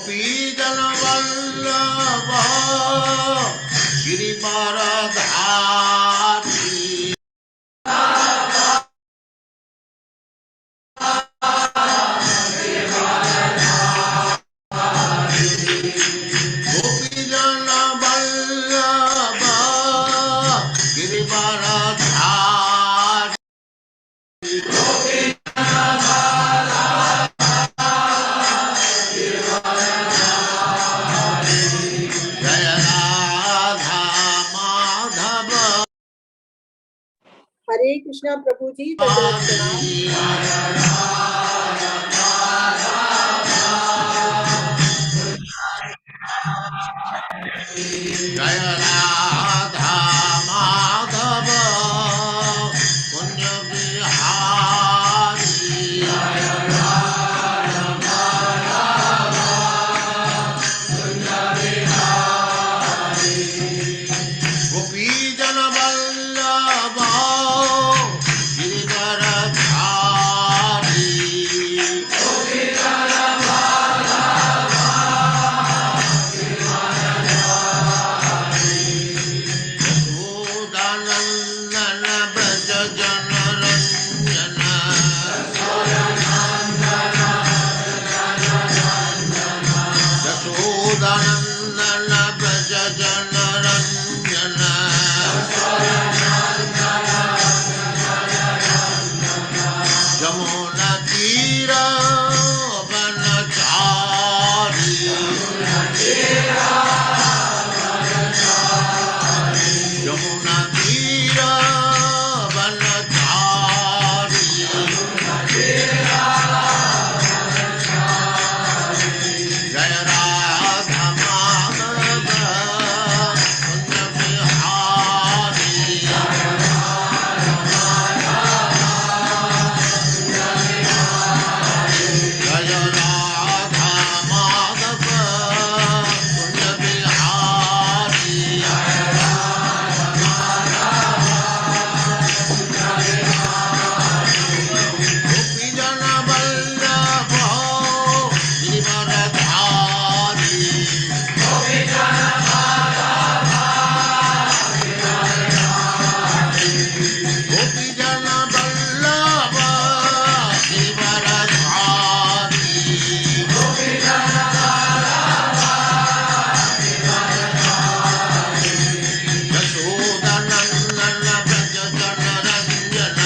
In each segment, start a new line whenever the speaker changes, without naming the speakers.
गोपीजन वल्लभ गिरिवरधारी गोपीजन वल्लभ गिरिवरधारी जय राधा माधव
हरे कृष्णा प्रभु जी, दंडवत प्रणाम।
जय राधा माधव कुंज बिहारी गोपीजन वल्लभ गिरिवरधारी यशोदानंदन ब्रज जन रंजन यशोदानंदन ब्रज जन रंजन जमुना तीर वनचारी यमुना तीर वनचारी जय राधा माधव कुंज बिहारी जय राधा माधव कुंज बिहारी गोपीजन वल्लभ गिरिवरधारी गोपीजन वल्लभ गिरिवरधारी यशोदानंदन ब्रज जन रंजन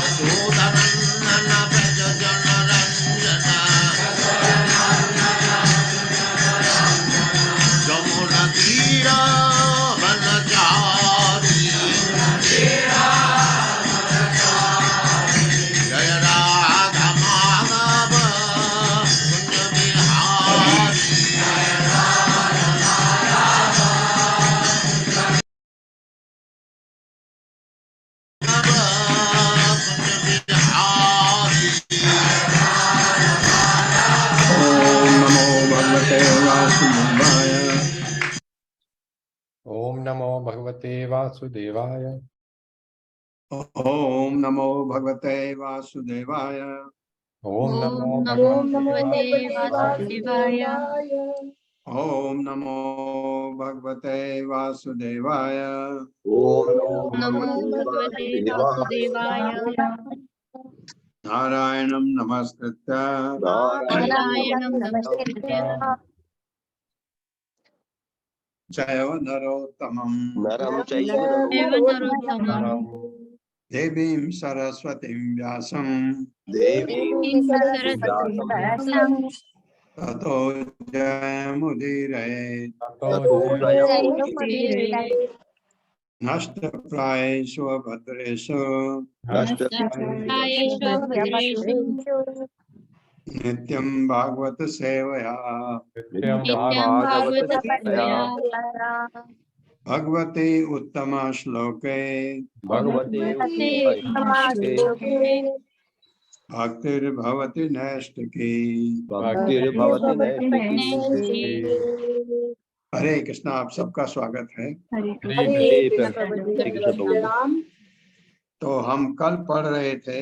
यशोदानंदन ब्रज जन रंजन जमुना तीर वनचारी जय राधा माधव कुंज बिहारी
ओम नमो भगवते वासुदेवाय।
ओम नमो भगवते वासुदेवाय।
ओम नमो
ओम
भगवते
भगवते
वासुदेवाय।
वासुदेवाय।
ओम नमो भगवते वासुदेवाय।
ओम
नमो भगवते वासुदेवाय।
नारायणं नमस्कृत्य
नारायणं नमस्कृत्य
चैव नरोत्तमं
नरं चैव
देव नरोत्तमं
देवीं सरस्वतीं व्यासं
देवीं
सरस्वतीं व्यासं
ततो जयमुदीरये।
ततो
जयमुदीरये।
नष्टप्रायेषु भद्रेषु
नष्टप्रायेषु भद्रेषु
नित्यं भागवत सेवया
नित्यं भागवत सेवया
भगवते उत्तम श्लोके
भगवते
भक्तिर्भवति नैष्टिकी।
भक्तिर्भवति नैष्टिकी।
हरे कृष्णा। आप सबका स्वागत है।
हरे
हरे
कृष्ण प्रभु जी,
कृष्ण प्रभु।
प्रणाम।
तो हम कल पढ़ रहे थे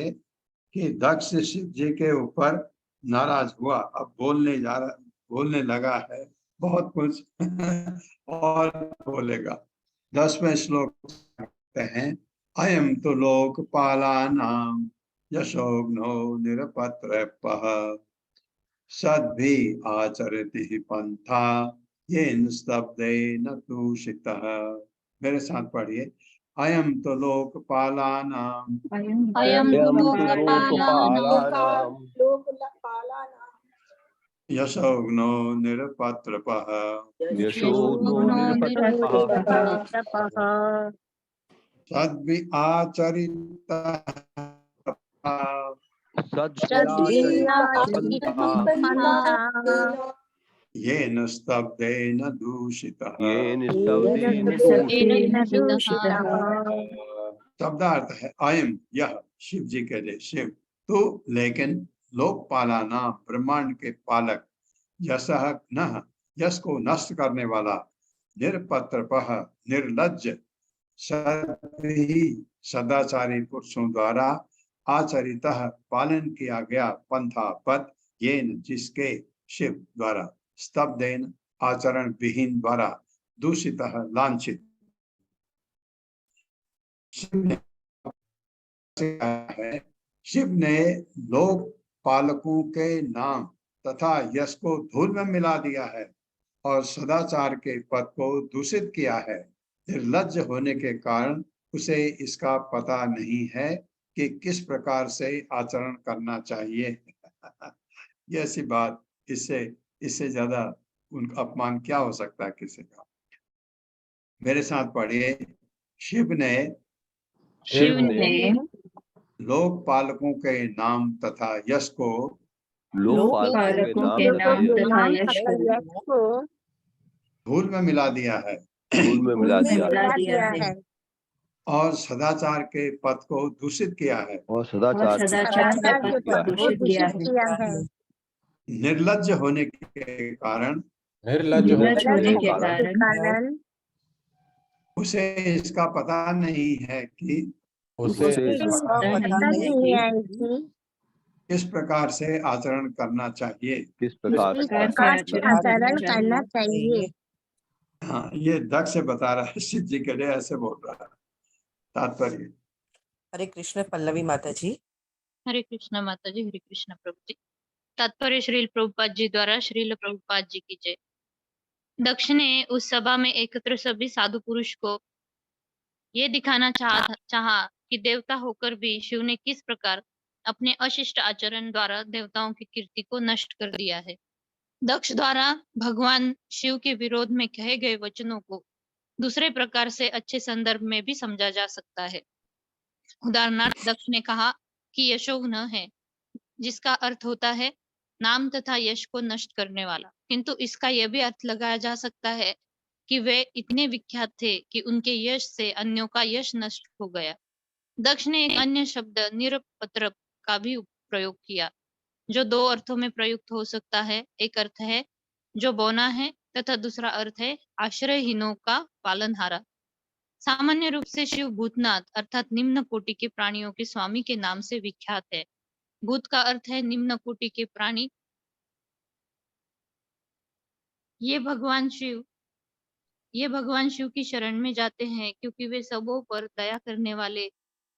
कि दक्ष शिव जी के ऊपर नाराज हुआ, अब बोलने लगा है बहुत कुछ और बोलेगा। 10वें श्लोक कहते हैं, अयम तो लोकपालानां यशोघ्नो निरपत्रपः सद्भि आचरति पंथा येन स्तब्धेन तूषितः। मेरे साथ पढ़िए, अयम तो लोकपालानां
अयं
यं
तु
तु
लोकपालानां
लोकपालानां
यशोघ्नो निरपत्रपः
यशोधो
यशोघ्नो
निरपत्रपः
निरपत्रपः
सद्भि आचरितः
सद्भिर्याचरितः
येन स्तब्धेन दूषितः।
येन
येन
स्तब्धेन
स्तब्धेन
दूषितः।
दूषितः।
शब्दार्थ है अयम, यह शिव जी के लिए शिव, तो लेकिन लोकपालाना ब्रह्मांड के पालक, यशः न यश को नष्ट करने वाला, निरपत्रपः निर्लज्ज, सभी सदाचारी पुरुषों द्वारा आचरितः पालन किया गया पंथा पद, येन जिसके शिव द्वारा, स्तब्धेन आचरण विहीन द्वारा, दूषितः लांछित। है, शिव ने लोक पालकों के नाम तथा यश को धूल में मिला दिया है और सदाचार के पद को दूषित किया है। निर्लज्ज होने के कारण उसे इसका पता नहीं है कि किस प्रकार से आचरण करना चाहिए। ये ऐसी बात, इससे ज्यादा उनका अपमान क्या हो सकता है किसी का। मेरे साथ पढ़िए, शिव ने लोक पालकों के नाम तथा यश को
लोकपालकों के नाम तथा यश को
धूल में मिला दिया है
धूल में मिला दिया है
और सदाचार के पद को दूषित किया है।
और सदाचार के पद को दूषित किया है।
निर्लज्ज होने के कारण
निर्लज
होने के कारण
उसे इसका पता नहीं है कि
उसे
किस प्रकार से आचरण करना चाहिए।
किस प्रकार से
आचरण करना चाहिए।
हाँ, ये दक्ष बता रहा है, शिव जी के लिए ऐसे बोल रहा है। तात्पर्य,
हरे कृष्ण। पल्लवी माता जी।
हरे कृष्ण माता जी, हरे कृष्ण प्रभु जी। तात्पर्य श्रील प्रभुपाद जी द्वारा, श्रील प्रभुपाद जी की जय। दक्ष ने उस सभा में एकत्र सभी साधु पुरुष को ये दिखाना चाहा कि देवता होकर भी शिव ने किस प्रकार अपने अशिष्ट आचरण द्वारा देवताओं की कीर्ति को नष्ट कर दिया है। दक्ष द्वारा भगवान शिव के विरोध में कहे गए वचनों को दूसरे प्रकार से अच्छे संदर्भ में भी समझा जा सकता है। उदाहरणार्थ, दक्ष ने कहा कि यशोघ्न है, जिसका अर्थ होता है नाम तथा यश को नष्ट करने वाला, किंतु इसका यह भी अर्थ लगाया जा सकता है कि वे इतने विख्यात थे कि उनके यश से अन्यों का यश नष्ट हो गया। दक्ष ने एक अन्य शब्द निरपत्रप का भी प्रयोग किया, जो दो अर्थों में प्रयुक्त हो सकता है। एक अर्थ है जो बौना है तथा दूसरा अर्थ है आश्रयहीनों का पालनहारा। सामान्य रूप से शिव भूतनाथ अर्थात निम्न कोटि के प्राणियों के स्वामी के नाम से विख्यात है। भूत का अर्थ है निम्न कोटि के प्राणी। ये भगवान शिव की शरण में जाते हैं क्योंकि वे सबों पर दया करने वाले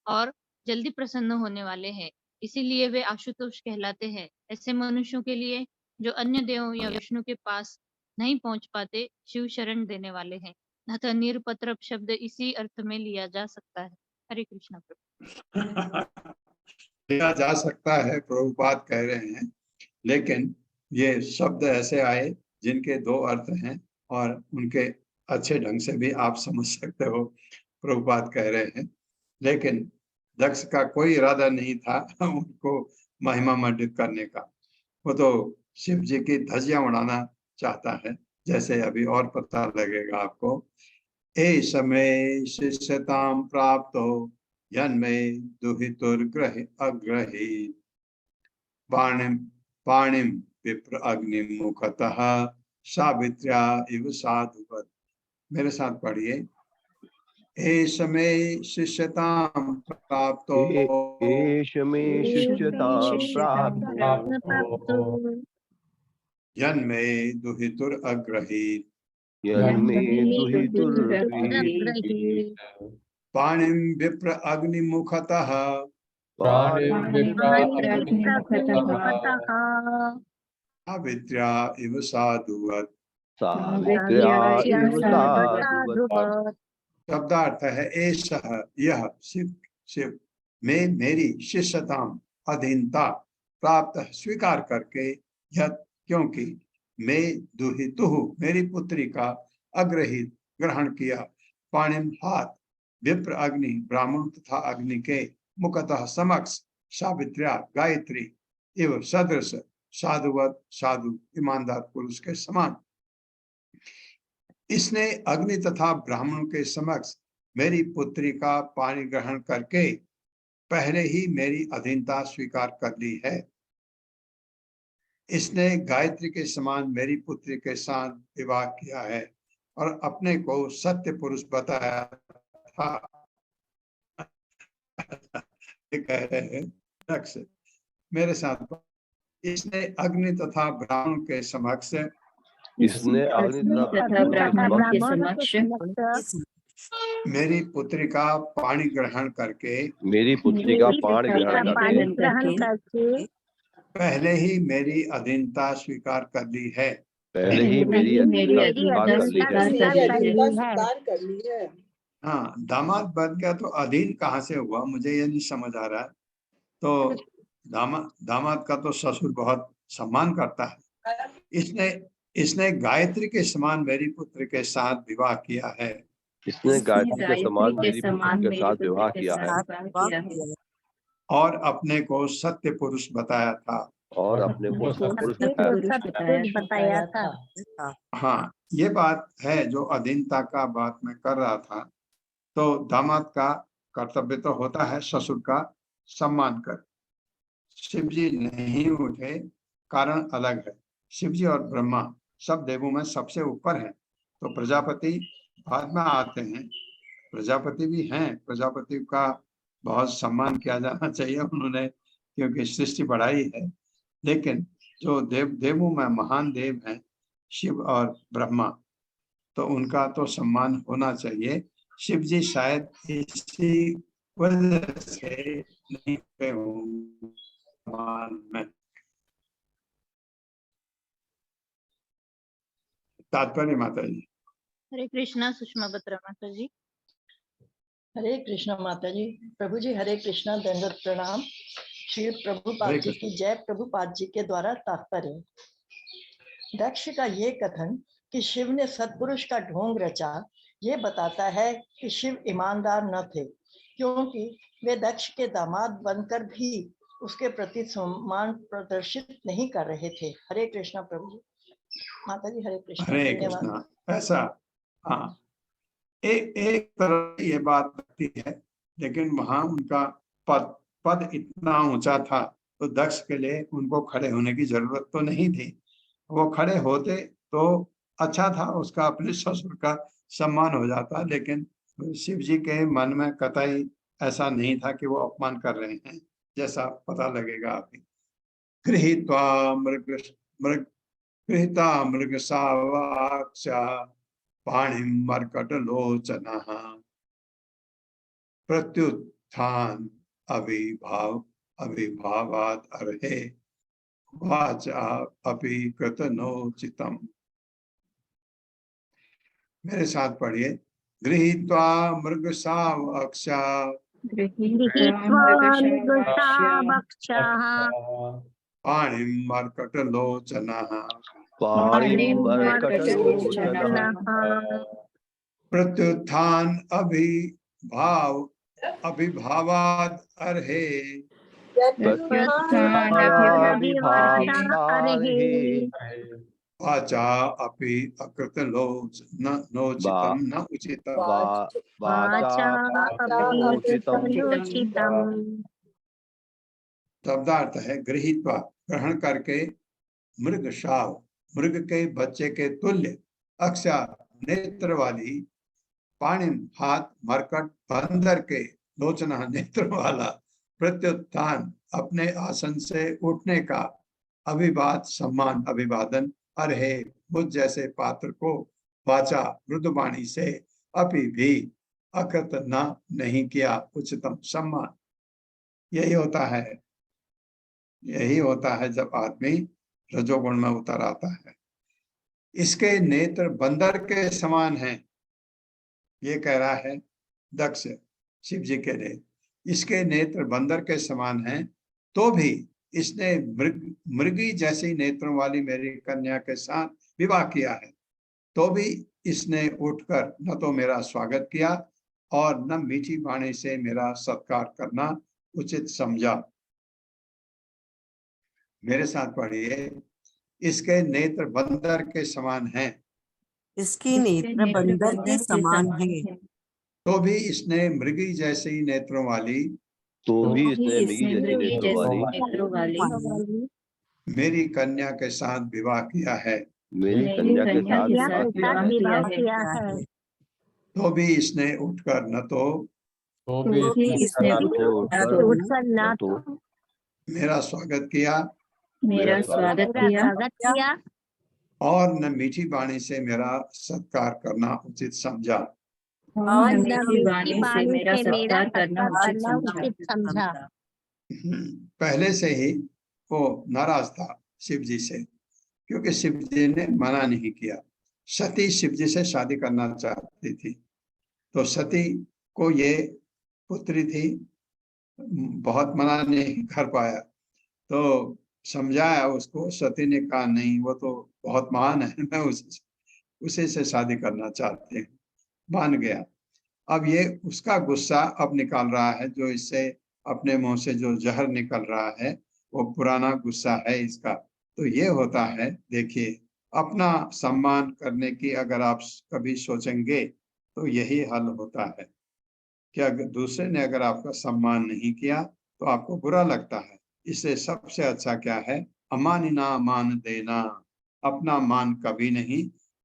और जल्दी प्रसन्न होने वाले हैं, इसीलिए वे आशुतोष कहलाते हैं। ऐसे मनुष्यों के लिए जो अन्य देवों या विष्णु के पास नहीं पहुंच पाते, शिव शरण देने वाले हैं। अतः निरपत्रप शब्द इसी अर्थ में लिया जा सकता है। हरे कृष्ण प्रभु।
लिया जा सकता है, प्रभुपाद कह रहे हैं, लेकिन ये शब्द ऐसे आए जिनके दो अर्थ हैं और उनके अच्छे ढंग से भी आप समझ सकते हो, प्रभुपाद कह रहे हैं। लेकिन दक्ष का कोई इरादा नहीं था उनको महिमा मंडित करने का। वो तो शिव जी की धज्जियां उड़ाना चाहता है, जैसे अभी और पता लगेगा आपको। ए समय शिष्यताम प्राप्त हो यन्मे दुहितुर्ग्रह अग्रही पाणिम विप्र अग्निमुखतः सावित्र्या इव साधुवत्। मेरे साथ पढ़िए, एष मे शिष्यतां प्राप्तो
एष मे शिष्यतां प्राप्तो
प्राप्तो
जन्मे दुहितुर अग्रहीत
यन्मे दुहितुर्गीः
दुहितुरग्रहीः
पाणिं विप्र अग्निमुखतः
पाणिमुखतः
अविद्या इव साधुवत्।
सावित्र्या इव साधुवत्।
साधुवत्।
शब्दार्थ है एषः यह शिव शिव में मेरी शिष्यताम अधीनता प्राप्त स्वीकार करके यत क्योंकि मैं दुहितुः मेरी पुत्री का अग्रहित ग्रहण किया पाणिम हाथ विप्र अग्नि ब्राह्मण तथा अग्नि के मुखतः समक्ष सावित्र्या गायत्री एवं सदृश साधुवत साधु ईमानदार पुरुष के समान इसने अग्नि तथा ब्राह्मणों के समक्ष मेरी पुत्री का पानी ग्रहण करके पहले ही मेरी अधीनता स्वीकार कर ली है। इसने गायत्री के समान मेरी पुत्री के साथ विवाह किया है और अपने को सत्य पुरुष बताया था। कह रहे हैं दक्ष मेरे साथ इसने अग्नि तथा ब्राह्मण के समक्ष
इसने अग्नि तथा ब्राह्मण के समक्ष
मेरी पुत्री का पानी ग्रहण करके
मेरी पुत्री का पानी ग्रहण
करके
पहले ही मेरी अधीनता स्वीकार कर ली है।
पहले ही मेरी अधीनता
स्वीकार
कर ली है।
हाँ, दामाद बन गया तो अधीन कहाँ से हुआ, मुझे ये नहीं समझ आ रहा है। तो दामाद का तो ससुर बहुत सम्मान करता है। इसने गायत्री के समान मेरी पुत्र के साथ विवाह किया है।
इसने गायत्री के समान मेरी पुत्री के साथ विवाह किया है
और अपने को सत्य पुरुष बताया था।
और अपने को सत्पुरुष
बताया था।
हाँ, ये बात है जो अधीनता का बात मैं कर रहा था। तो दामाद का कर्तव्य तो होता है ससुर का सम्मान कर। शिव जी नहीं उठे, कारण अलग है। शिव जी और ब्रह्मा सब देवों में सबसे ऊपर है, तो प्रजापति बाद में आते हैं। प्रजापति भी हैं, प्रजापति का बहुत सम्मान किया जाना चाहिए, उन्होंने क्योंकि सृष्टि बढ़ाई है। लेकिन जो देवों में महान देव हैं शिव और ब्रह्मा, तो उनका तो सम्मान होना चाहिए। शिव जी शायद इसी वजह से नहीं में तात्पर्य माता जी।
हरे कृष्णा। सुषमा बत्रा माता जी।
हरे कृष्णा माता जी। प्रभु जी हरे कृष्णा, दंडवत प्रणाम। श्री प्रभुपाद जी की जय। प्रभुपाद जी के द्वारा तात्पर्य, दक्ष का ये कथन कि शिव ने सत्पुरुष का ढोंग रचा, ये बताता है कि शिव ईमानदार न थे, क्योंकि वे दक्ष के दामाद बनकर भी उसके प्रति सम्मान प्रदर्शित नहीं कर रहे थे। हरे कृष्णा प्रभु जी। माता जी हरे कृष्णा।
हरे कृष्णा। ऐसा हाँ, एक तरह ये बात लगती है, लेकिन वहां उनका पद इतना ऊंचा था, तो दक्ष के लिए उनको खड़े होने की जरूरत तो नहीं थी। वो खड़े होते तो अच्छा था, उसका अपने ससुर का सम्मान हो जाता। लेकिन शिव जी के मन में कतई ऐसा नहीं था कि वो अपमान कर रहे हैं, जैसा पता लगेगा अभी। गृहीत्वा मृग सावाक्षा पाणिं मर्कट लोचनः प्रत्युत्थान अभिभावात् अर्हे वाचा अपि कृतनोचितम्। मेरे साथ पढ़िए। गृहीत्वा मृगसावक्षा पाणिं मर्कट लोचनः प्रत्युत्थान अभिभावाद अर्हे वाचा अपि अकृत नोचितम न उचितम। शब्दार्थ है गृहीत्वा ग्रहण करके, मृगशाव मृग के बच्चे के तुल्य, अक्षा नेत्र वाली, पाणिम हाथ मरकट बंदर के लोचना नेत्र वाला प्रत्युत्थान अपने आसन से उठने का अभिवाद सम्मान अभिवादन अरे मुझ जैसे पात्र को वाचा मृदुवाणी से अभी भी अकृतना नहीं किया उच्चतम सम्मान। यही होता है जब आदमी रजोगुण में उतर आता है। इसके नेत्र बंदर के समान हैं, ये कह रहा है दक्ष शिव जी के नेत्र। इसके नेत्र बंदर के समान हैं, तो भी इसने मृगी जैसी नेत्रों वाली मेरी कन्या के साथ विवाह किया है, तो भी इसने उठकर न तो मेरा स्वागत किया और न मीठी वाणी से मेरा सत्कार करना उचित समझा। मेरे साथ पढ़िए, इसके नेत्र बंदर के समान हैं,
इसकी नेत्र बंदर के समान है,
तो भी इसने मृगी जैसी नेत्रों वाली मेरी कन्या के साथ विवाह किया है। तो भी इसने उठकर न तो मेरा स्वागत किया और न मीठी वाणी से मेरा सत्कार करना उचित समझा। पहले से ही वो नाराज था शिव जी से, क्योंकि शिव जी ने मना नहीं किया। सती शिव जी से शादी करना चाहती थी, तो सती को ये पुत्री थी, बहुत मना नहीं कर पाया, तो समझाया उसको। सती ने कहा नहीं, वो तो बहुत महान है, मैं उसी से शादी करना चाहती हूँ, मान गया। अब ये उसका गुस्सा अब निकाल रहा है, जो इससे अपने मुंह से जो जहर निकल रहा है वो पुराना गुस्सा है इसका। तो ये होता है, देखिए, अपना सम्मान करने की अगर आप कभी सोचेंगे तो यही हल होता है कि अगर दूसरे ने अगर आपका सम्मान नहीं किया तो आपको बुरा लगता है। इससे सबसे अच्छा क्या है, अमानिना मान देना, अपना मान कभी नहीं,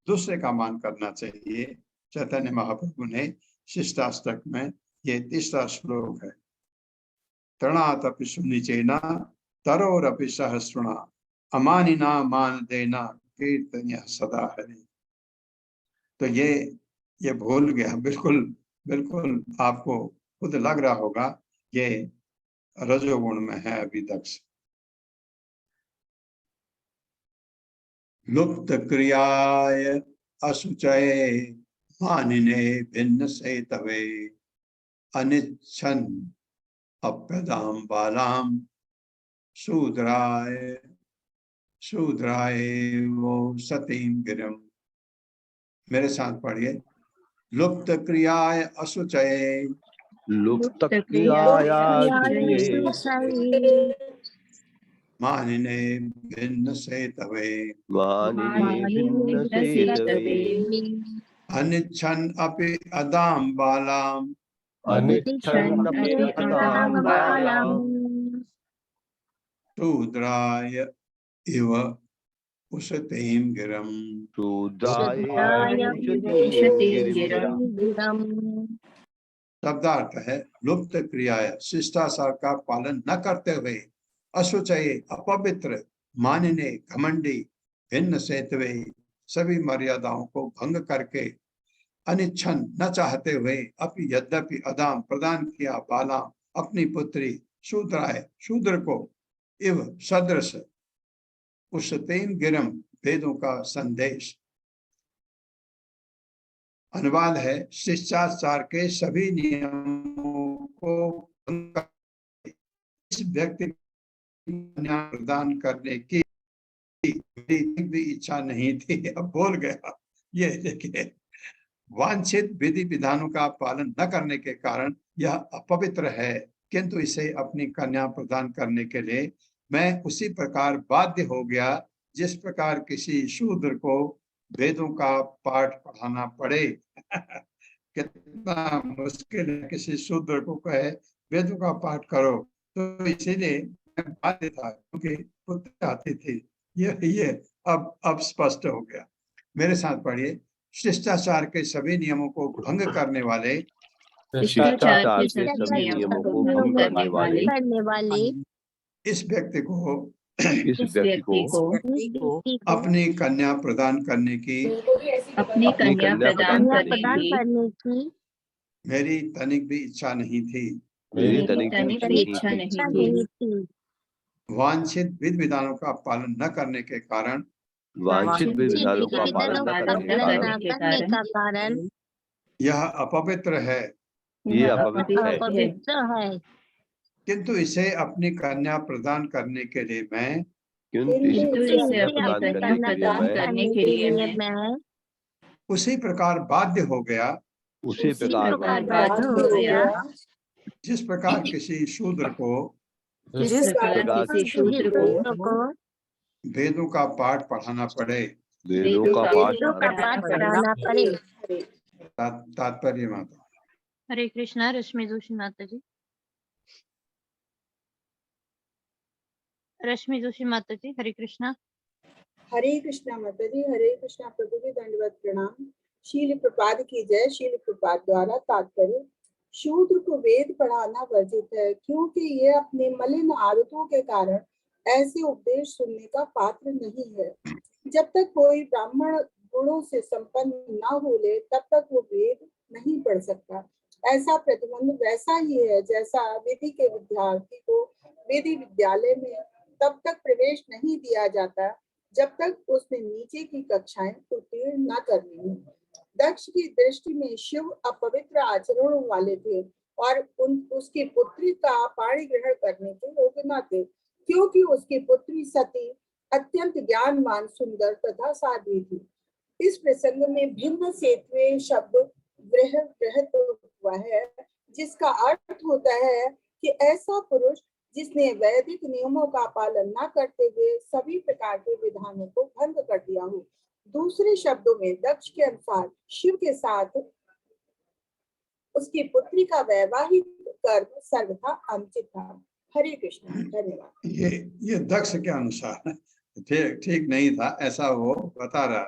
दूसरे का मान करना चाहिए। चैतन्य महाप्रभु ने शिष्टाष्टक में ये तीसरा श्लोक है, तृणातपि सुनिचेना तरोरपि सहस्रुणा अमानिना मान देना कीर्तन्य सदा हरि। तो ये भूल गया, बिल्कुल आपको खुद लग रहा होगा ये रजोगुण में है अभी दक्ष। लुप्त क्रियाय असुचये मानिने भिन्न से तवे अनिच्छन अप्यदाम बालाम शूद्राय वो सतीम गिरम। मेरे साथ पढ़िए, लुप्त क्रियाय असुचये मानिने भिन्न से तवे अनिच्छन अपि अदाम बालाम शूद्राय इव उशतीम गिरम। शब्दार्थ है, लुप्त क्रियाय, शिष्टाचार का पालन न करते हुए, असुचये अपवित्र, मानिने घमंडी, भिन्न सेतवे, सभी मर्यादाओं को भंग करके, अनिच्छन न चाहते हुए, अपि यद्यपि अदाम प्रदान किया, बाला अपनी पुत्री, शूद्राय शूद्र को, इव सदृश, उशतेन गिरम वेदों का संदेश। अनुवाद है, शिष्टाचार के सभी नियमों को इस व्यक्ति प्रदान करने की भी इच्छा नहीं थी। अब बोल गया। ये देखिए, वांछित विधि विधानों का पालन न करने के कारण यह अपवित्र है, किंतु इसे अपनी कन्या प्रदान करने के लिए मैं उसी प्रकार बाध्य हो गया जिस प्रकार किसी शूद्र को वेदों का पाठ पढ़ाना पड़े। कितना मुश्किल है किसी शूद्र को कहे वेदों का पाठ करो, तो इसीलिए मैं बाध्य था, क्योंकि पुत्र आती थी। ये अब स्पष्ट हो गया। मेरे साथ पढ़िए, शिष्टाचार के सभी नियमों को भंग करने वाले,
शिष्टाचार के सभी नियमों को भंग करने वाले
इस व्यक्ति को
को
अपनी कन्या प्रदान करने की
अपनी कन्या प्रदान
करने की
मेरी तनिक भी इच्छा नहीं थी।
मेरी तनिक भी इच्छा नहीं थी।
वांछित विधि विधानों का पालन न करने के कारण,
वांछित विधि विधानों का पालन न करने के कारण
यह अपवित्र है,
ये अपवित्र है।
पवित्र है।
किंतु इसे अपनी कन्या प्रदान करने के लिए मैं
किंतु इसे प्रदान करने के लिए मैं
उसी प्रकार बाध्य हो गया,
उसी प्रकार बाध्य हो गया
जिस प्रकार किसी शूद्र को
जिस प्रकार किसी शूद्र को
वेदों का पाठ पढ़ाना पड़े।
वेदों का पाठ
पढ़ाना पड़े।
तात्पर्य माता।
हरे कृष्णा। रश्मि जोशी माता जी। रश्मि जोशी माता जी। हरे कृष्णा।
हरे कृष्णा माता जी। हरे कृष्णा प्रभु जी, दंडवत प्रणाम। शील प्रपाद की जय। शील प्रपाद द्वारा तात्पर्य, शूद्र को वेद पढ़ाना वर्जित है क्योंकि ये अपनी मलिन आदतों के कारण ऐसे उपदेश सुनने का पात्र नहीं है। जब तक कोई ब्राह्मण गुणों से संपन्न न हो ले तब तक वो वेद नहीं पढ़ सकता। ऐसा प्रतिबंध वैसा ही है जैसा विधि के विद्यार्थी को विधि विद्यालय में तब तक प्रवेश नहीं दिया जाता जब तक उसने नीचे की कक्षाएं उत्तीर्ण न कर ली। दक्ष की दृष्टि में शिव अपवित्र आचरणों वाले थे और उसकी पुत्री का पाणी ग्रहण करने के योग्य न थे, क्योंकि उसकी पुत्री सती अत्यंत ज्ञानवान, सुंदर तथा साध्वी थी। इस प्रसंग में भिन्न सेतवे शब्द बृहत हुआ है, जिसका अर्थ होता है कि ऐसा पुरुष जिसने वैदिक नियमों का पालन न करते हुए सभी प्रकार के विधानों को भंग कर दिया हो। दूसरे शब्दों में दक्ष के अनुसार शिव के साथ उसकी पुत्री का वैवाहिक कर्म सर्वथा अनुचित था। हरे कृष्ण। धन्यवाद।
ये दक्ष के अनुसार ठीक नहीं था, ऐसा वो बता रहा।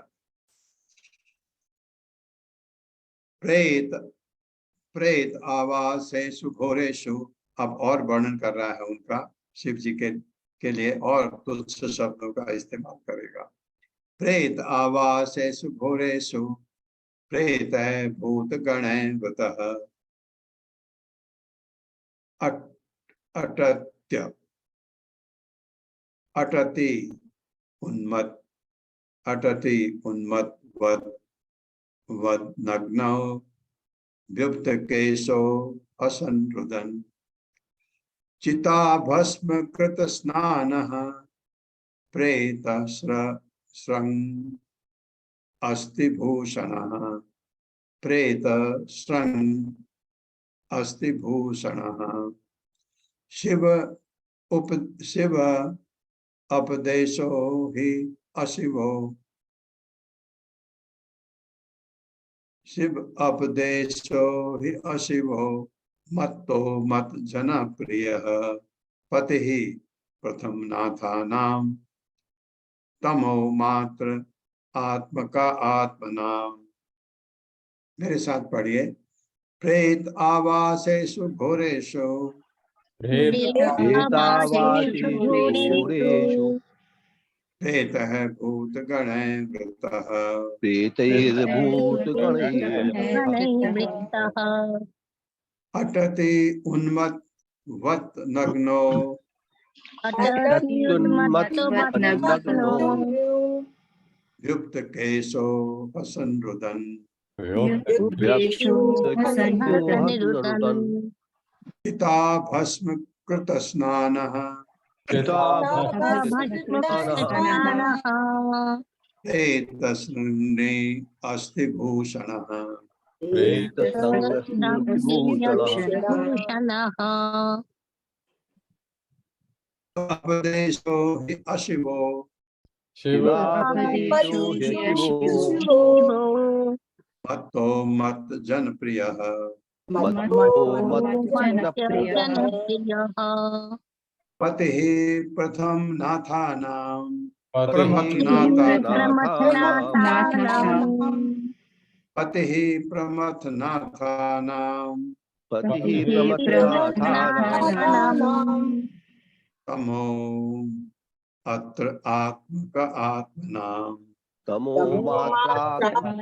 प्रेत आवासेषु घोरेषु, अब और वर्णन कर रहा है उनका, शिव जी के लिए और तुच्छ शब्दों का इस्तेमाल करेगा। प्रेत आवासेषु घोरेषु प्रेत भूत गणैर्वृतः अटति उन्मत वद नग्नौ व्युक्त केशो असनरुदन चिता भस्म कृत स्नानः प्रेत श्रृंग अस्ति भूषणः प्रेत श्रृंग अस्ति भूषणः शिव उपदेशो हि अशिवो शिव उपदेशो हि अशिवो मत्तो मत जनप्रियः पतिः प्रथम नाथानां तमो मात्र आत्मका आत्मनाम। मेरे साथ पढ़िए। प्रेत आवासेषु घोरेषु प्रेतः भूतगणैर्वृतः अटति उन्मत्त वत नग्नो युक्त केशो असनरुदन चिता भस्म कृत स्नानः प्रेतस्रंगे अस्ति भूषणः उपदेशो हि अशिवो मत्तो मत जनप्रियः पतिः प्रथम नाथानां पतिः प्रमथ नाथानां
पतिः प्रमथनाथानां
तमो अत्र आत्मक आत्मनां
तमो मात्रात्मकात्मनां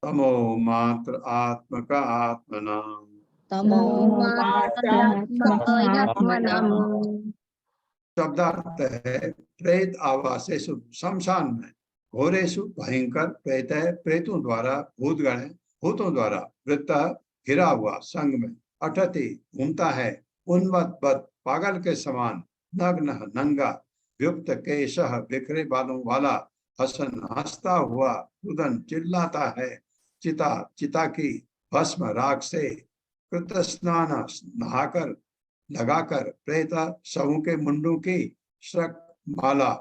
तमो मात्र आत्मक आत्मनां शब्दार्थ है प्रेत आवासेषु शमशान में, घोरेषु भयंकर प्रेत है, प्रेतों द्वारा भूतों द्वारा वृत्त घिरा हुआ संग में, अठति घूमता है, उन्मत्त पागल के समान, नग्न नंगा, युक्त केशः बिखरे बालों वाला, हसन हंसता हुआ, रुदन चिल्लाता है, चिता की भस्म राख से कृत स्नान नहाकर लगाकर प्रेत शवों के मुंडों की श्रक माला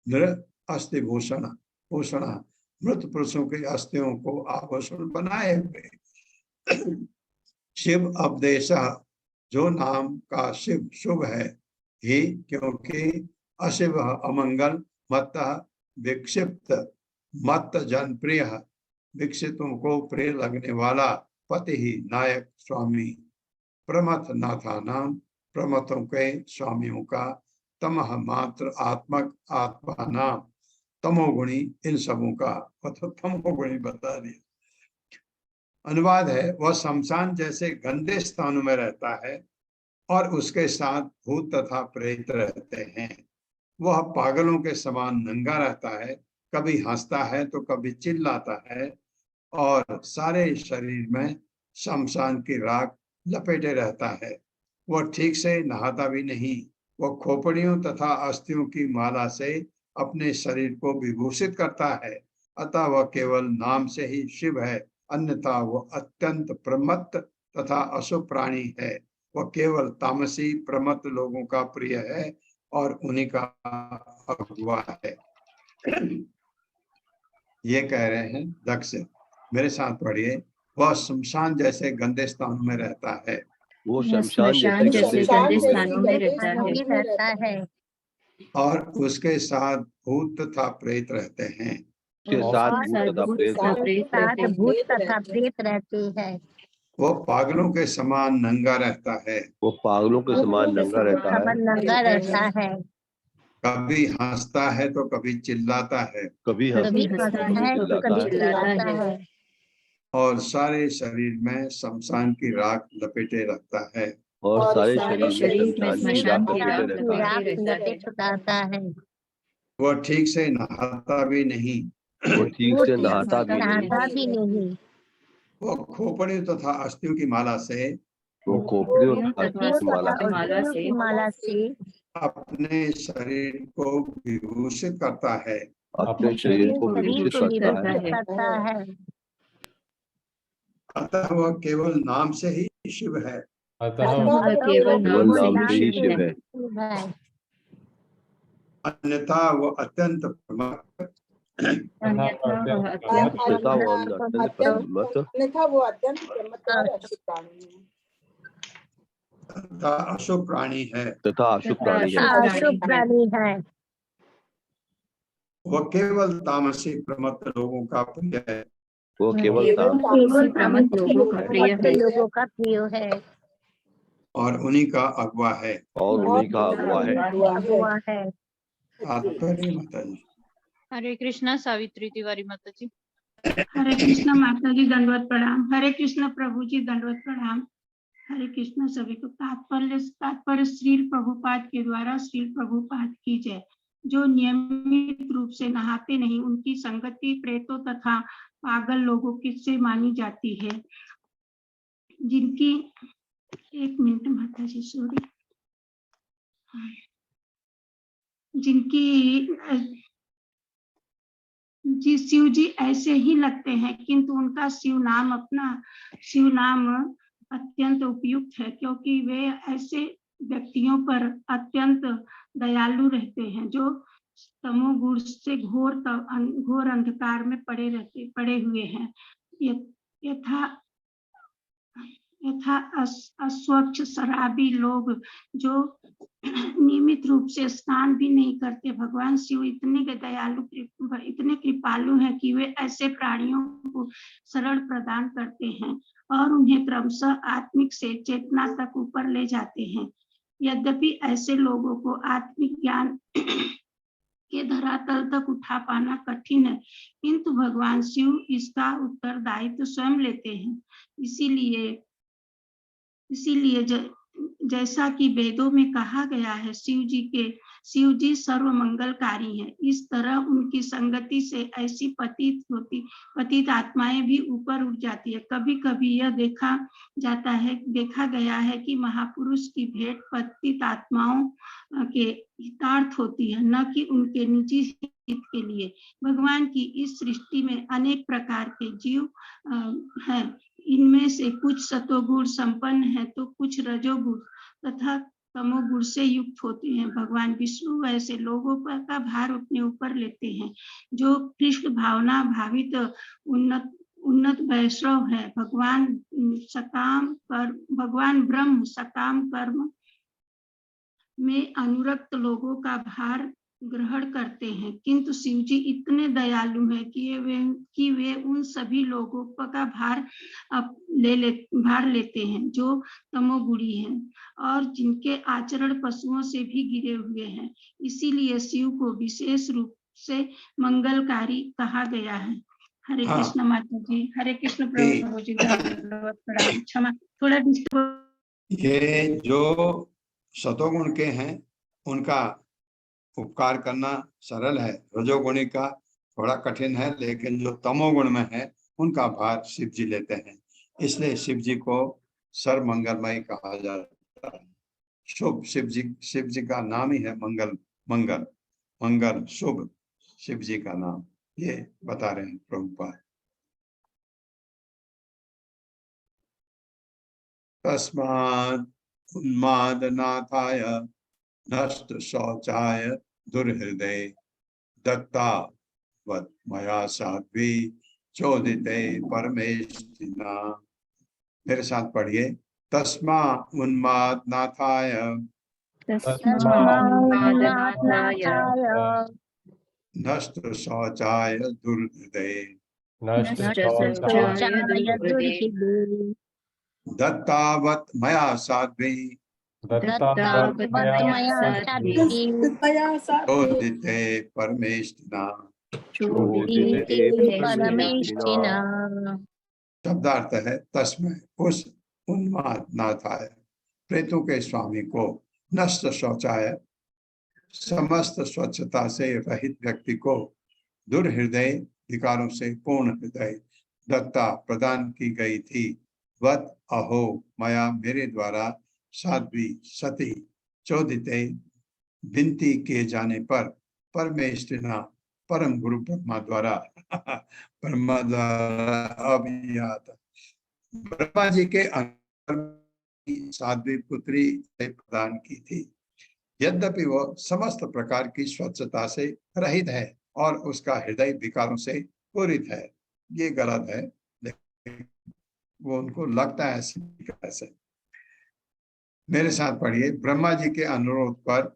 नृ अस्थि भूषण मृत पुरुषों की अस्थियों को आभूषण बनाए हुए। शिव उपदेश जो नाम का शिव शुभ है ही, क्योंकि अशिव अमंगल मत विक्षिप्त मत जन प्रिय, विक्षितों को प्रिय लगने वाला पति ही नायक स्वामी, प्रमथ नाथानाम प्रमथों के स्वामियों का, तमह मात्र आत्मक आत्मा नाम तमोगुणी इन सबों का, तमोगुणी बता दिया। अनुवाद है, वह शमशान जैसे गंदे स्थानों में रहता है और उसके साथ भूत तथा प्रेत रहते हैं। वह पागलों के समान नंगा रहता है, कभी हंसता है तो कभी चिल्लाता है और सारे शरीर में शमशान की राख लपेटे रहता है। वह ठीक से नहाता भी नहीं। वह खोपड़ियों तथा अस्थियों की माला से अपने शरीर को विभूषित करता है, अतः वह केवल नाम से ही शिव है, अन्यथा वह अत्यंत प्रमत्त तथा अशुभ प्राणी है। वह केवल तामसी प्रमत्त लोगों का प्रिय है और उन्हीं का अगुआ है। ये कह रहे हैं दक्ष, मेरे साथ पढ़िए, वह शमशान जैसे गंदे स्थानों में रहता है।
वो शमशान जैसे गंदे स्थानों में रहता है
और उसके साथ भूत तथा प्रेत रहते हैं।
उसके साथ
भूत तथा प्रेत रहते हैं।
वो पागलों के समान नंगा रहता है।
वो पागलों के समान नंगा रहता है।
कभी हंसता है तो कभी चिल्लाता है।
कभी हंसता है तो कभी चिल्लाता है।
और सारे शरीर में शमशान की राख लपेटे रखता है।
और सारे शरीर में शमशान की राख
लपेटता है।
वो ठीक से नहाता भी नहीं।
वो ठीक से नहाता भी नहीं।
वो खोपड़ियों तथा अस्थियों की माला से अपने शरीर को विभूषित करता है। अतः वह केवल नाम से ही शिव है। अन्यथा वह अत्यंत अशुभ प्राणी है। वह केवल तामसी प्रमत्त लोगों का प्रिय है।
वो केवल प्रमत्त लोगों का प्रिय है
और उन्हीं का अगुआ है। तात्पर्य माता जी।
हरे कृष्णा सावित्री तिवारी माता जी।
हरे कृष्णा माता जी, दंडवत प्रणाम। हरे कृष्णा प्रभु जी, दंडवत प्रणाम। हरे कृष्णा सभी को। तात्पर्य श्रील प्रभुपाद के द्वारा श्रील प्रभुपाद की जय। जो नियमित रूप से नहाते नहीं, उनकी संगति प्रेतों तथा पागल लोगों से मानी जाती है। जिनकी, एक मिनट माता जी, सॉरी, जी शिव जी ऐसे ही लगते हैं, किंतु उनका शिव नाम अत्यंत उपयुक्त है, क्योंकि वे ऐसे व्यक्तियों पर अत्यंत दयालु रहते हैं जो तमोगुण से घोर अंधकार में पड़े हुए हैं। यथा अस्वच्छ शराबी लोग जो नियमित रूप से स्नान भी नहीं करते। भगवान शिव इतने दयालु इतने कृपालु हैं कि वे ऐसे प्राणियों को शरण प्रदान करते हैं और उन्हें क्रमशः आत्मिक से चेतना तक ऊपर ले जाते हैं। यद्यपि ऐसे लोगों को आत्मिक ज्ञान के धरातल तक उठा पाना कठिन है, किंतु भगवान शिव इसका उत्तरदायित्व स्वयं लेते हैं। इसीलिए जैसा कि वेदों में कहा गया है, शिव जी सर्व मंगलकारी हैं। इस तरह उनकी संगति से ऐसी पतित आत्माएं भी ऊपर उठ जाती है। कभी कभी यह देखा गया है कि महापुरुष की भेंट पतित आत्माओं के हितार्थ होती है, न कि उनके निजी हित के लिए। भगवान की इस सृष्टि में अनेक प्रकार के जीव हैं। इनमें से कुछ सतोगुण संपन्न है तो कुछ रजोगुण तथा तमोगुण से युक्त होते हैं। भगवान विष्णु वैसे लोगों पर का भार अपने ऊपर लेते हैं जो कृष्ण भावना भावित उन्नत वैष्णव है। भगवान ब्रह्म सकाम कर्म में अनुरक्त लोगों का भार ग्रहण करते हैं, किंतु शिव जी इतने दयालु हैं कि वे उन सभी लोगों का भार लेते हैं जो तमोगुणी हैं और जिनके आचरण पशुओं से भी गिरे हुए हैं। इसीलिए शिव को विशेष रूप से मंगलकारी कहा गया है। हरे कृष्ण माता जी, हरे कृष्ण प्रभु जी, क्षमा थोड़ा डिस्टर्ब।
ये जो सतोगुण के हैं उनका उपकार करना सरल है, रजोगुणी का थोड़ा कठिन है, लेकिन जो तमोगुण में है उनका भार शिव जी लेते हैं। इसलिए शिव जी को सर्व मंगलमय कहा जाता है। शुभ शिव जी का नाम ही है मंगल शुभ शिव जी का नाम, ये बता रहे हैं प्रभुपाद। तस्मात् उन्मादनाथाय नष्ट शौचाय दुर्हृदय दत्तावत् मया साध्वी चोदिते परमेष्टिना। मेरे साथ पढ़िए, तस्मा उन्मादनाथाय नष्ट शौचाय दुर्हृदय दत्तावत् मया साध्वी चोदिते परमेष्टिना। शब्दार्थ है तस्मै उस उन्माद नाथाय प्रेतों के स्वामी को, नष्ट शौचाय समस्त स्वच्छता से रहित व्यक्ति को, दुर्हृदय विकारों से पूर्ण हृदय दत्ता प्रदान की गई थी। वत अहो मया मेरे द्वारा साध्वी सती चोदिते विनती किए जाने पर परमेष्टिना परम गुरु ब्रह्मा द्वारा अभियात ब्रह्मा जी के साध्वी पुत्री प्रदान की थी। यद्यपि वह समस्त प्रकार की स्वच्छता से रहित है और उसका हृदय विकारों से पूरित है। ये गलत है, लेकिन वो उनको लगता है ऐसे। मेरे साथ पढ़िए, ब्रह्मा जी के अनुरोध पर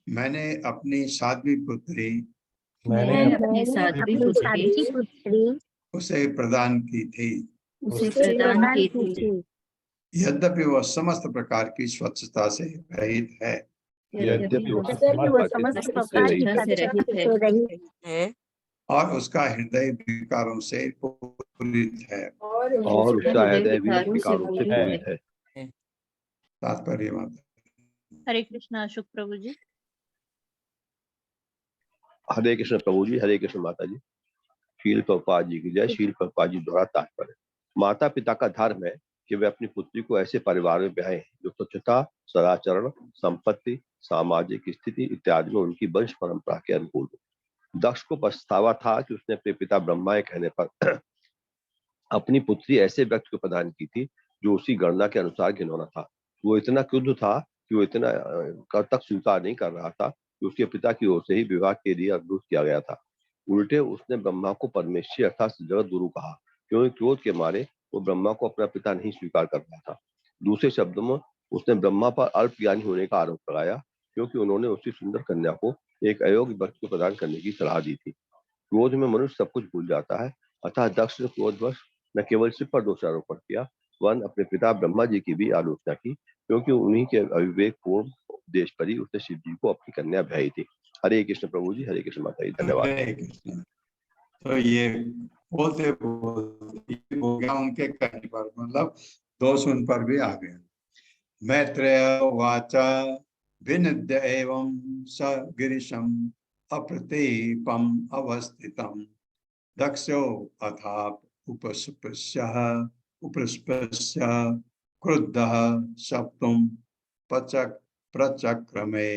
मैंने अपनी साध्वी पुत्री उसे प्रदान की थी। यद्यपि वह समस्त प्रकार की स्वच्छता से रहित है और उसका हृदय विकारों से पूरित है तात्पर्य माता।
हरे कृष्णा अशोक प्रभु जी।
हरे कृष्ण प्रभु जी, हरे कृष्ण माता जी। शील प्रभुपाद जी की जय। शील प्रभुपाद जी द्वारा तात्पर्य, माता पिता का धर्म है कि वे अपनी पुत्री को ऐसे परिवार में ब्याहें जो स्वच्छता, सदाचरण, संपत्ति, सामाजिक स्थिति इत्यादि में उनकी वंश परंपरा के अनुकूल हो। दक्ष को पछतावा था कि उसने अपने पिता ब्रह्मा के कहने पर अपनी पुत्री ऐसे व्यक्ति को प्रदान की थी जो उसकी गणना के अनुसार घिनौना था। वो इतना क्रुद्ध था कि वो इतना तक स्वीकार नहीं कर रहा था कि उसके पिता की ओर से ही विवाह के लिए अनुरोध किया गया था। उल्टे उसने ब्रह्मा को परमेश्वर अर्थात जगत गुरु कहा, क्योंकि क्रोध के मारे वो ब्रह्मा को अपना पिता नहीं स्वीकार कर रहा था। दूसरे शब्दों में उसने ब्रह्मा पर अल्प ज्ञानी होने का आरोप लगाया, क्योंकि उन्होंने उसकी सुंदर कन्या को एक अयोग्य वक्त को प्रदान करने की सलाह दी थी। क्रोध में मनुष्य सब कुछ भूल जाता है, अतः दक्ष ने क्रोधवश न केवल शिव पर दोषारोपण किया, वरन अपने पिता ब्रह्मा जी की भी आलोचना की, क्योंकि उन्हीं के अविवेक पूर्ण उपदेश पर ही उसने शिव जी को अपनी कन्या ब्याही थी। हरे कृष्ण प्रभु जी, हरे कृष्ण माता जी, धन्यवाद।
हरे कृष्ण। तो ये बोलते बोलते हो गया उनके कहने पर, मतलब दोष उन पर भी आ गया। मैत्रेय वाचा विनिद्य एवं स गिरिशम अप्रतीपम अवस्थितम दक्षो अथाप उपस्पृश्य क्रुद्धः सप्तम प्रचक्रमे।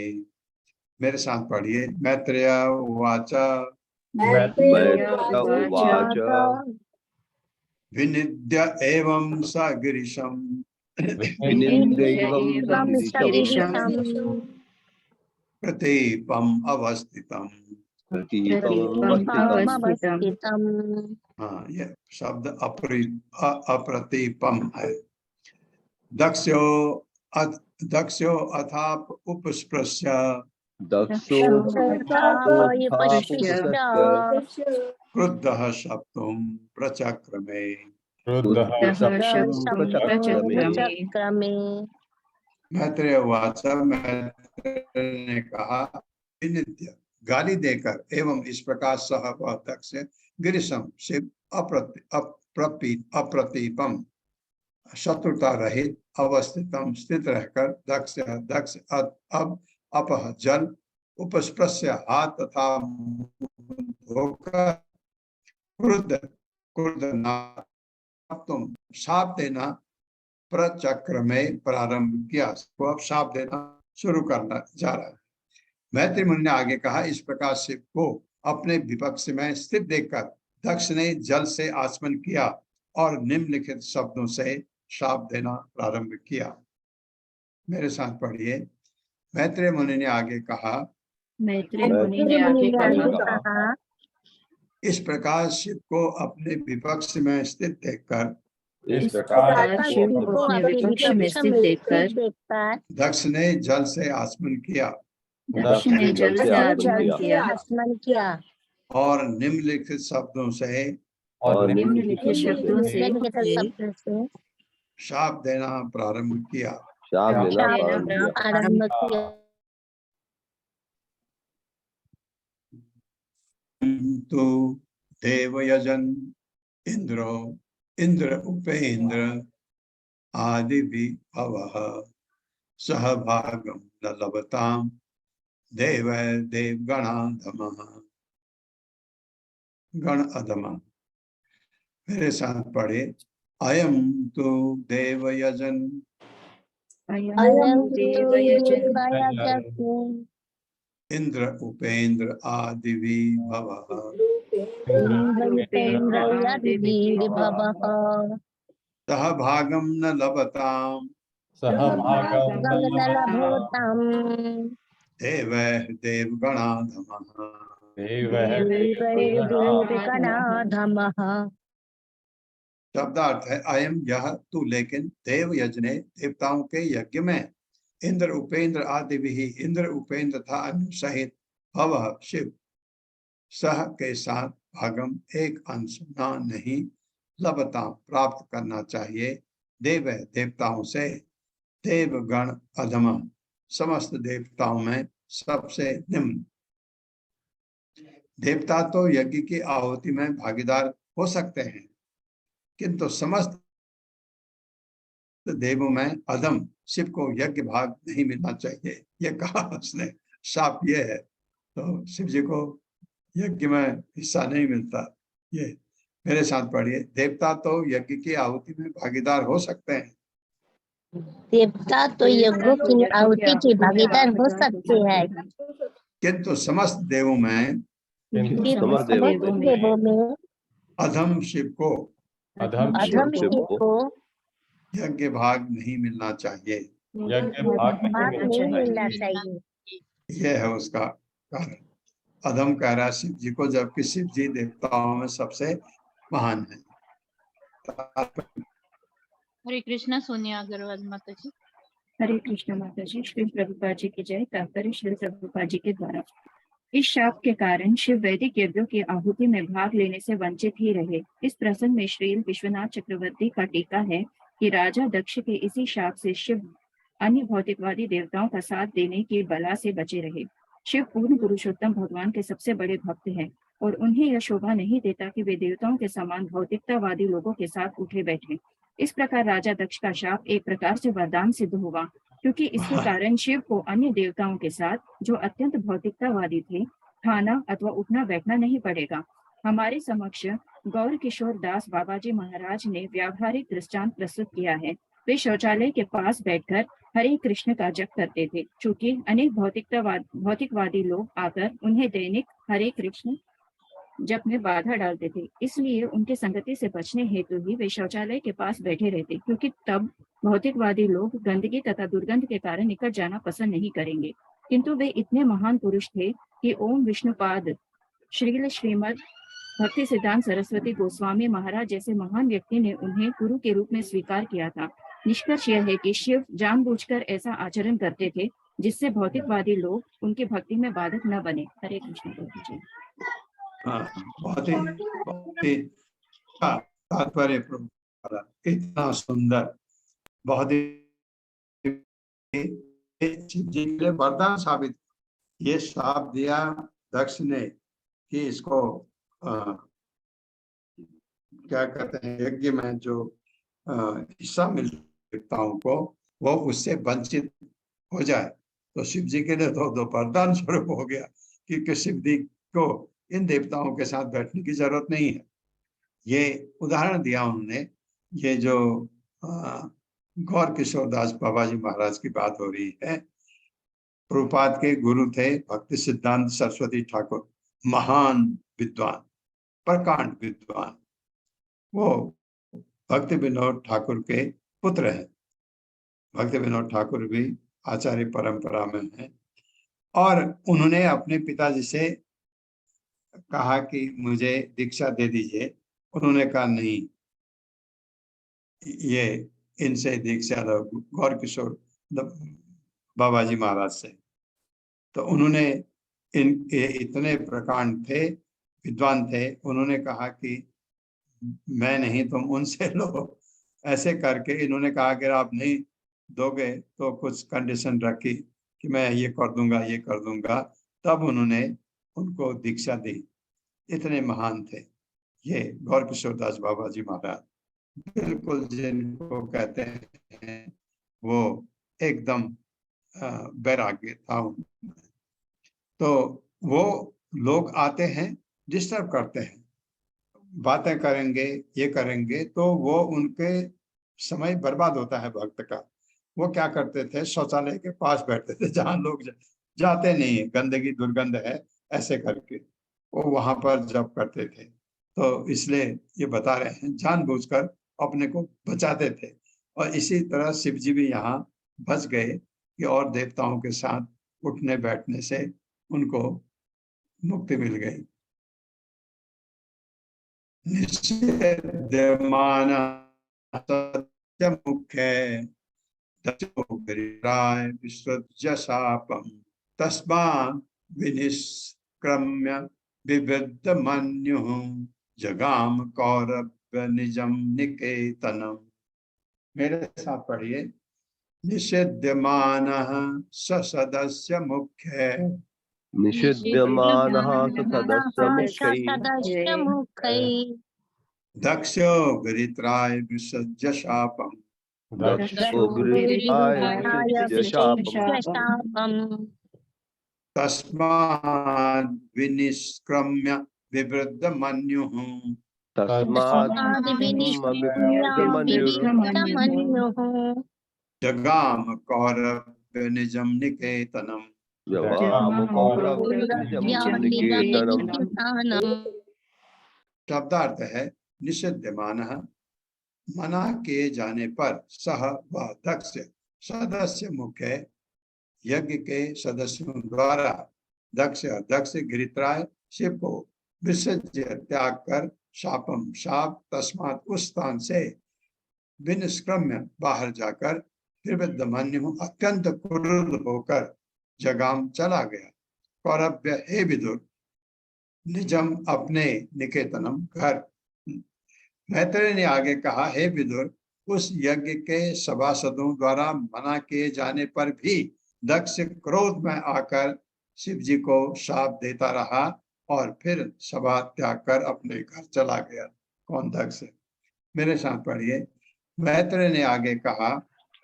मेरे साथ पढ़िए। मैत्रेय वाचा
उवाच
विनिद्य एवं स गिरिशम प्रतीपम अवस्थितम। हाँ, ये शब्द अप्रतीपम है। दक्षो अथाप उपस्पृश्य क्रुद्धः सप्तम प्रचक्रमे। मैत्रेय वाचा, मैत्रेय ने कहा, विनिद्य गाली देकर एवं इस प्रकार सह वह दक्ष गिरिशम शिव अप्रतीपम शत्रुता रहित अवस्थितम स्थित रहकर दक्ष अब अपह जल उपस्पृश्य हाथ तथा धोकर क्रुद्ध तुम शाप देना प्रचक्र में प्रारंभ किया। तो अब शाप देना शुरू करना जा रहा है। मैत्री मुनि ने आगे कहा, इस प्रकार शिव को अपने विपक्ष में स्थित देखकर दक्ष ने जल से आचमन किया और निम्नलिखित शब्दों से शाप देना प्रारंभ किया। मेरे साथ पढ़िए। मैत्रेय मुनि ने आगे कहा, इस प्रकार शिव को अपने विपक्ष में स्थित देखकर दक्ष ने जल से आचमन किया और निम्नलिखित शब्दों से शाप देना प्रारंभ किया। तो देवयजन इंद्र उपेन्द्र आदि विभवः सहभागम न लभताम देवगणाधमः गण अधमः। मेरे साथ पढ़े। अयम तो देवयजन इंद्र उपेन्द्र आदि विभवः सहभागम न लभताम
देवगणाधमः।
शब्दार्थ है, अयम यह तू, लेकिन देव यजने देवताओं के यज्ञ में इंद्र उपेन्द्र आदि भी, इंद्र उपेन्द्र था अन्य सहित भव शिव सह के साथ भागम एक अंश ना नहीं लभता प्राप्त करना चाहिए देव देवताओं से देवगण अधम समस्त देवताओं में सबसे निम्न। देवता तो यज्ञ की आहुति में भागीदार हो सकते हैं, किंतु समस्त देवों में अधम शिव को यज्ञ भाग नहीं मिलना चाहिए। ये कहा उसने, शाप ये है, तो शिव जी को यज्ञ में हिस्सा नहीं मिलता। ये मेरे साथ पढ़िए। देवता तो यज्ञ की आहुति में भागीदार हो सकते हैं,
देवता तो यज्ञों की आहुति की भागीदार हो सकते हैं,
किंतु समस्त देवों में अधम शिव को यज्ञ भाग नहीं मिलना चाहिए।
यज्ञ भाग नहीं मिलना चाहिए।
यह है उसका कारण। अधम कह रहा है शिव जी को, जबकि शिव जी देवताओं में सबसे महान है।
हरे कृष्णा सोनिया अग्रवाल माता जी।
हरे कृष्ण माता जी। श्री प्रभुपाद जी की जय। तात्पर्य श्री प्रभुपाद जी के द्वारा। इस शाप के कारण शिव वैदिक यज्ञों की आहुति में भाग लेने से वंचित ही रहे। इस प्रसंग में श्री विश्वनाथ चक्रवर्ती का टीका है कि राजा दक्ष के इसी शाप से शिव अन्य भौतिकवादी देवताओं का साथ देने की बला से बचे रहे। शिव पूर्ण पुरुषोत्तम भगवान के सबसे बड़े भक्त हैं और उन्हें यह शोभा नहीं देता कि वे देवताओं के समान भौतिकतावादी लोगों के साथ उठे बैठे। इस प्रकार राजा दक्ष का शाप एक प्रकार से वरदान सिद्ध हुआ, क्योंकि इसके कारण शिव को अन्य देवताओं के साथ, जो अत्यंत भौतिकतावादी थे, खाना अथवा उठना बैठना नहीं पड़ेगा। हमारे समक्ष गौर किशोर दास बाबा जी महाराज ने व्यावहारिक दृष्टांत प्रस्तुत किया है। वे शौचालय के पास बैठकर हरे कृष्ण का जप करते थे। चूंकि अनेक भौतिकवादी लोग आकर उन्हें दैनिक हरे कृष्ण जप में बाधा डालते थे, इसलिए उनके संगति से बचने हेतु ही वे शौचालय के पास बैठे रहते, क्योंकि तब भौतिकवादी लोग गंदगी तथा दुर्गंध के कारण निकट जाना पसंद नहीं करेंगे। किंतु वे इतने महान पुरुष थे कि ओम विष्णुपाद श्रीमद भक्ति सिद्धांत सरस्वती गोस्वामी महाराज जैसे महान व्यक्ति ने उन्हें गुरु के रूप में स्वीकार किया था। निष्कर्ष यह है कि शिव जानबूझकर ऐसा आचरण करते थे जिससे भौतिकवादी लोग उनकी भक्ति में बाधक न बने। हरे कृष्ण प्रभु जी।
बहुत ही तात्पर्य प्रभु, इतना सुंदर, बहुत ही जी के लिए वरदान साबित। ये श्राप दिया दक्ष ने कि इसको क्या कहते हैं, यज्ञ में जो हिस्सा मिल देवताओं को, वो उससे वंचित हो जाए। तो शिव जी के लिए तो वरदान स्वरूप हो गया कि शिव जी को इन देवताओं के साथ बैठने की जरूरत नहीं है। ये उदाहरण दिया उन्होंने। ये जो गौर किशोर दास बाबा जी महाराज की बात हो रही है, प्रभुपाद के गुरु थे भक्ति सिद्धांत सरस्वती ठाकुर, महान विद्वान, प्रकांड विद्वान। वो भक्ति विनोद ठाकुर के पुत्र हैं। भक्ति विनोद ठाकुर भी आचार्य परंपरा में हैं, और उन्होंने अपने पिताजी से कहा कि मुझे दीक्षा दे दीजिए। उन्होंने कहा नहीं, ये इनसे दीक्षा लो, गौर किशोर बाबा जी महाराज से। तो उन्होंने इतने प्रकांड थे, विद्वान थे, उन्होंने कहा कि मैं नहीं, तुम उनसे लो। ऐसे करके इन्होंने कहा कि आप नहीं दोगे तो कुछ कंडीशन रखी कि मैं ये कर दूंगा, ये कर दूंगा। तब उन्होंने उनको दीक्षा दी। इतने महान थे ये गौर किशोर दास बाबा जी महाराज। बिल्कुल जिनको कहते हैं वो एकदम वैराग्य था उनमें। तो वो लोग आते हैं, डिस्टर्ब करते हैं, बातें करेंगे, ये करेंगे, तो वो उनके समय बर्बाद होता है भक्त का। वो क्या करते थे, शौचालय के पास बैठते थे जहाँ लोग जाते नहीं है, गंदगी दुर्गंध है, ऐसे करके वो वहां पर जप करते थे। तो इसलिए ये बता रहे हैं, जानबूझकर अपने को बचाते थे। और इसी तरह शिव जी भी यहाँ बच गए कि और देवताओं के साथ उठने बैठने से उनको मुक्ति मिल गई। निषेध्यमान सत्य मुख्य दक्षोराय विश्वजशापम तस्मात् विनिष्क्रम्य विवृद्ध मन्युः जगाम कौरव्य निजम निकेतनम। मेरे साथ पढ़िए। निषेध्यमानः ससदस्य मुख्य
निषिध्यमानः
सदस्य मुखैः
दक्षो गिरित्राय विसर्ज्य शापम
दक्षो गिरित्राय विसर्ज्य शापम्
तस्मात् विनिष्क्रम्य विवृद्ध मन्युः
तस्मात्
जगाम कौरव्य निजम निकेतनम। शब्दार्थ है निषिध्यमानः, मना किए जाने पर, सह व दक्ष सदस्य मुख्य, यज्ञ के सदस्यों द्वारा, दक्ष गिरित्राय शिव को विसर्ज्य त्याग कर शापम शाप तस्मात उस स्थान से विनिष्क्रम्य बाहर जाकर फिर विद्यमान्य अत्यंत क्रुद्ध होकर जगाम चला गया। कौरव्य हे विदुर निजम अपने निकेतनम घर। मैत्रेय ने आगे कहा, हे विदुर उस यज्ञ के सभासदों द्वारा मना किए जाने पर भी दक्ष क्रोध में आकर शिव जी को शाप देता रहा और फिर सभा त्याग कर अपने घर चला गया। कौन दक्ष? मेरे साथ पढ़िए। मैत्रेय ने आगे कहा,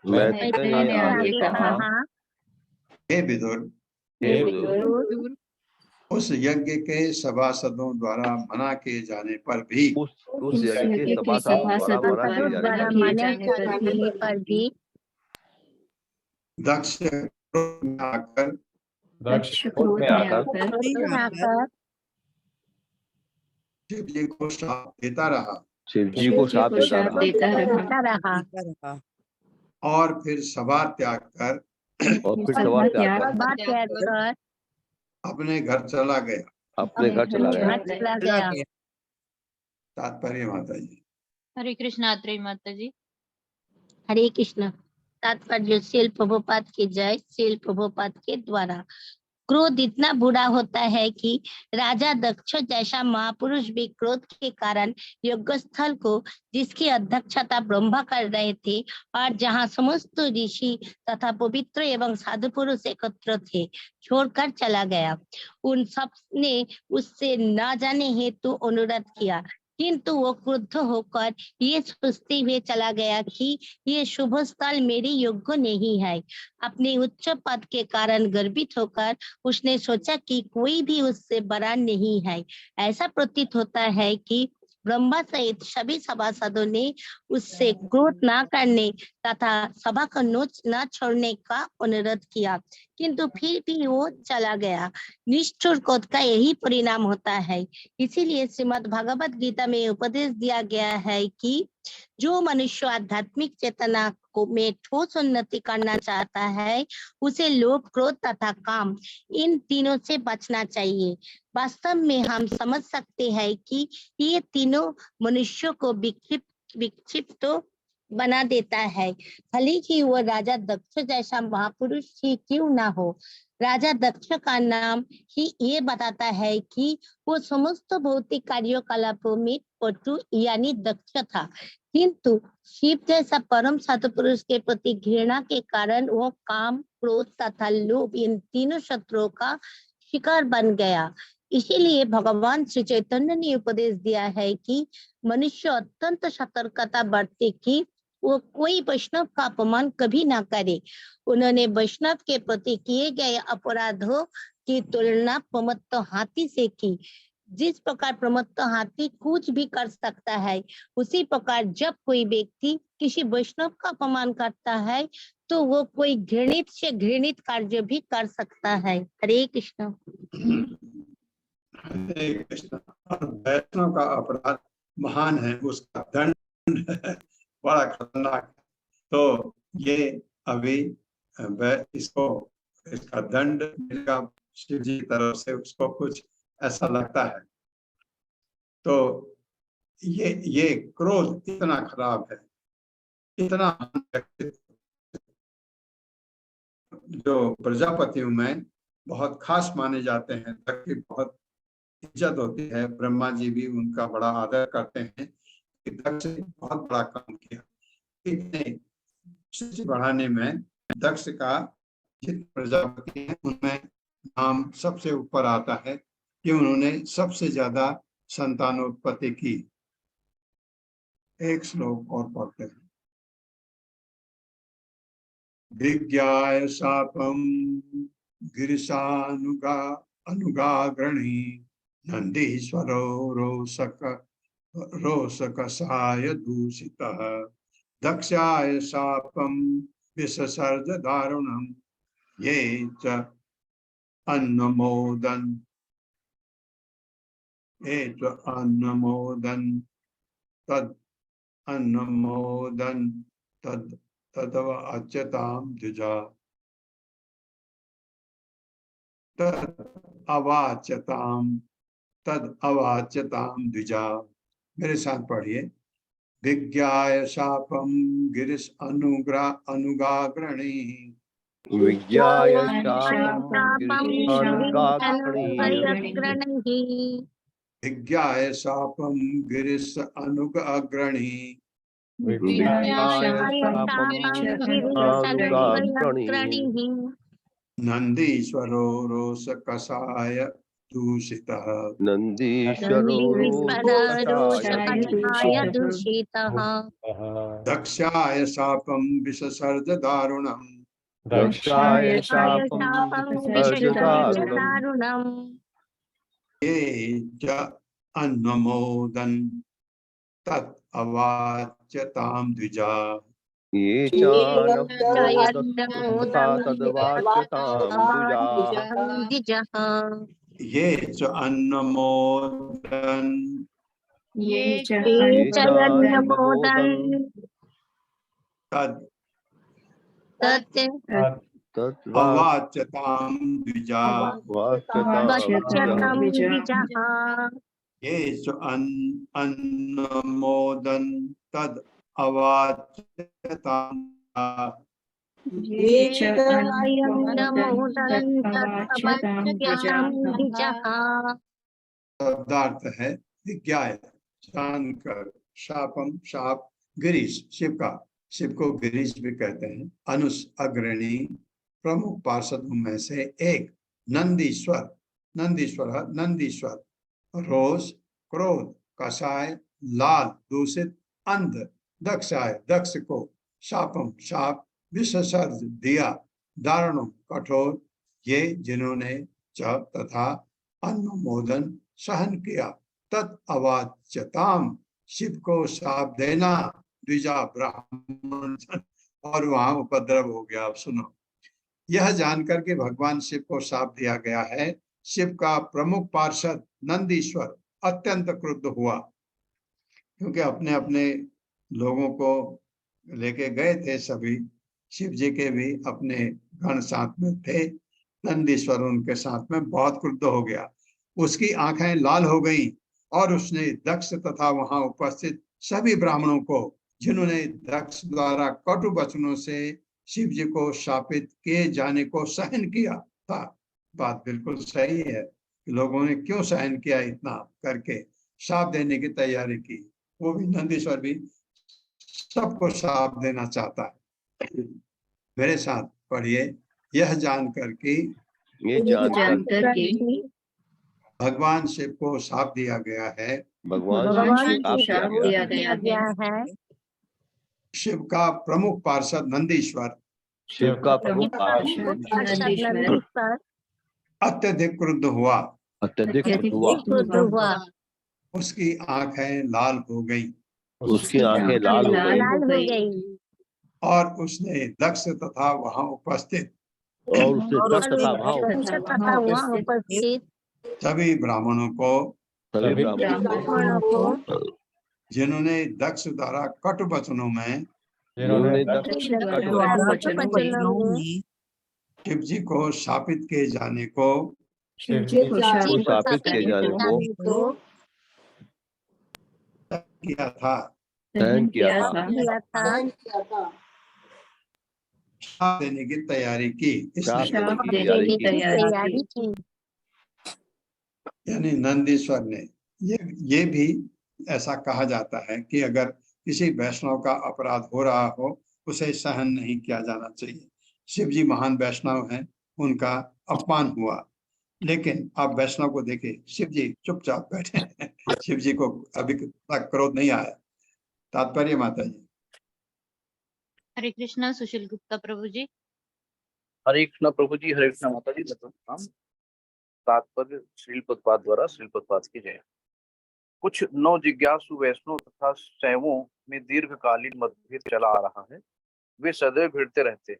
मैत्रेय ने आगे कहा,
हे विदुर
हे विदुर
उस यज्ञ के सभासदों द्वारा मना किए जाने पर भी
उस यज्ञ के सभासदों द्वारा मना किए जाने पर भी
दक्ष क्रोध में आकर शिव जी को शाप देता रहा और फिर सभा त्याग कर अपने घर चला गया। तात्पर्य माता जी।
हरे कृष्ण आत्रेय माता जी।
हरे कृष्ण। तात्पर्य श्रील प्रभुपाद की जय। श्रील प्रभुपाद के द्वारा क्रोध इतना बुरा होता है कि राजा दक्ष जैसा महापुरुष भी क्रोध के कारण यज्ञ स्थल को, जिसकी अध्यक्षता ब्रह्मा कर रहे थे और जहां समस्त ऋषि तथा पवित्र एवं साधु पुरुष एकत्र थे, छोड़कर चला गया। उन सब ने उससे न जाने हेतु अनुरोध किया, किंतु वो क्रुद्ध होकर ये सोचते हुए चला गया कि ये शुभ स्थल मेरे योग्य नहीं है। अपने उच्च पद के कारण गर्वित होकर उसने सोचा कि कोई भी उससे बड़ा नहीं है। ऐसा प्रतीत होता है कि ब्रह्मा सहित सभी सभासदों ने उससे क्रोध न करने तथा सभा को न छोड़ने का अनुरोध किया, किंतु फिर भी वो चला गया। निष्ठुर क्रोध का यही परिणाम होता है। इसीलिए श्रीमद् भगवत गीता में उपदेश दिया गया है कि जो मनुष्य आध्यात्मिक चेतना को में ठोस उन्नति करना चाहता है, उसे लोभ, क्रोध तथा काम, इन तीनों से बचना चाहिए। वास्तव में हम समझ सकते हैं कि ये तीनों मनुष्यों को विक्षिप्त बना देता है, भले ही वो राजा दक्ष जैसा महापुरुष ही क्यों ना हो। राजा दक्ष का नाम ही ये बताता है कि वो समस्त भौतिक कार्यकलापों में पटु यानी दक्ष था, किंतु शिव जैसा परम सत्पुरुष के प्रति घृणा के कारण वो काम, क्रोध तथा लोभ, इन तीनों शत्रुओं का शिकार बन गया। इसीलिए भगवान श्री चैतन्य ने उपदेश दिया है कि मनुष्य अत्यंत सतर्कता बरते कि वो कोई वैष्णव का अपमान कभी ना करे। उन्होंने वैष्णव के प्रति किए गए अपराधों की तुलना प्रमत्त हाथी से की। जिस प्रकार प्रमत्त हाथी कुछ भी कर सकता है, उसी प्रकार जब कोई व्यक्ति किसी वैष्णव का अपमान करता है तो वो कोई घृणित से घृणित कार्य भी कर सकता है। हरे कृष्ण।
हरे कृष्ण। वैष्णव का अपराध महान है, उसका दंड बड़ा खतरनाक। तो ये अभी इसका दंड मिलेगा शिव जी की तरफ से, उसको कुछ ऐसा लगता है। तो ये क्रोध इतना खराब है, इतना जो प्रजापतियों में बहुत खास माने जाते हैं, तक बहुत इज्जत होती है। ब्रह्मा जी भी उनका बड़ा आदर करते हैं कि दक्ष ने बहुत बड़ा काम किया। इतने सूची बढ़ाने में दक्ष का जितने प्रजापति हैं उनमें नाम सबसे ऊपर आता है कि उन्होंने सबसे ज्यादा संतानोत्पत्ति की। एक श्लोक और पढ़ते हैं। विज्ञाय शापम गिरिशानुगाग्रणी नंदीश्वरो रोषकसाय दूषितः दक्षाय शापम विससर्ज दारुणम ये च अन्नमोदन तद तदव अच्यताम द्विजा तद अवाच्यताम द्विजा। मेरे साथ पढ़िए। विज्ञाय शापम गिरिश अनुगाग्रणी
विज्ञाय
शापं गिरिशनुग्रहैः
विज्ञाय शापम गिरिश अनुगाग्रणी नंदीश्वरो रोष कषाय दूषितः
नंदीश्वरो
रोषकषाय दूषितः
दक्षाय शापम विससर्ज दारुणम
दक्षाय शापं विसर्जदारुणम्
दारुणम्
ये च अन्वमोदन तत् अवाच्यताम द्विजा।
ये चानमोदन्ता तद्वाच्यतां द्विजा।
ये च अन्वमोदन
ये
चयन्नमोदन्
तद
तत्
अवाच्यताम द्विजा।
वाच्यतां द्विजः
ये च अन्वमोदन तद अवाच्यताम
चयन्नमोदन् तत् वाच्यतां द्विजः
शब्दार्थ है विज्ञाय जानकर, शापम शाप, गिरीश शिव का, शिव को गिरीश भी कहते हैं, अनुस अग्रणी प्रमुख पार्षदों में से एक, नंदीश्वर नंदीश्वर, रोष क्रोध, कषाय लाल दूषित, अंध दक्षाय दक्ष को, शापम शाप, विसर्ज दिया, दारुणों कठोर, ये जिन्होंने च तथा अनुमोदन सहन किया, तत् अवाच्यताम शिव को शाप देना, द्विजा ब्राह्मण, और वहां उपद्रव हो गया। अब सुनो, यह जानकर के भगवान शिव को शाप दिया गया है। शिव का प्रमुख पार्षद नंदीश्वर अत्यंत क्रुद्ध हुआ, क्योंकि अपने अपने लोगों को लेके गए थे सभी, शिव जी के भी अपने गण साथ में थे, नंदीश्वर उनके साथ में बहुत क्रुद्ध हो गया। उसकी आंखें लाल हो गईं और उसने दक्ष तथा वहां उपस्थित सभी ब्राह्मणों को, जिन्होंने दक्ष द्वारा कटु वचनों से शिव जी को शापित किए जाने को सहन किया था। बात बिल्कुल सही है, लोगों ने क्यों सहन किया, इतना करके शाप देने की तैयारी की। वो भी नंदीश्वर भी सबको शाप देना चाहता है। मेरे साथ पढ़िए। यह जानकर कि भगवान शिव को शाप दिया गया है,
भगवान को शाप दिया
गया है।
शिव का प्रमुख पार्षद नंदीश्वर,
शिव का प्रमुख पार्षद
नंदीश्वर
अत्यधिक क्रुद्ध हुआ, उसकी आंखें लाल हो गई, और उसने दक्ष तथा वहां उपस्थित सभी ब्राह्मणों को, जिन्होंने दक्ष द्वारा कटु वचनों में शिव जी को शापित किए जाने को किया था, शाप देने की तैयारी की। यानी नंदीश्वर ने, ये भी ऐसा कहा जाता है कि अगर किसी वैष्णव का अपराध हो रहा हो, उसे सहन नहीं किया जाना चाहिए। शिव जी महान वैष्णव हैं, उनका अपमान हुआ, लेकिन आप वैष्णव को देखिए, शिव जी चुपचाप बैठे हैं, शिव जी को अभी तक क्रोध नहीं आया। तात्पर्य माता जी।
हरे कृष्णा सुशील गुप्ता प्रभु जी।
हरे कृष्णा प्रभु जी, हरे कृष्णा माता जी। तात्पर्य श्रील प्रभुपाद द्वारा, श्रील प्रभुपाद की जय। कुछ नौ जिज्ञासु वैष्णव तथा शैवों में दीर्घकालीन मतभेद चला आ रहा है। वे सदैव भिड़ते रहते।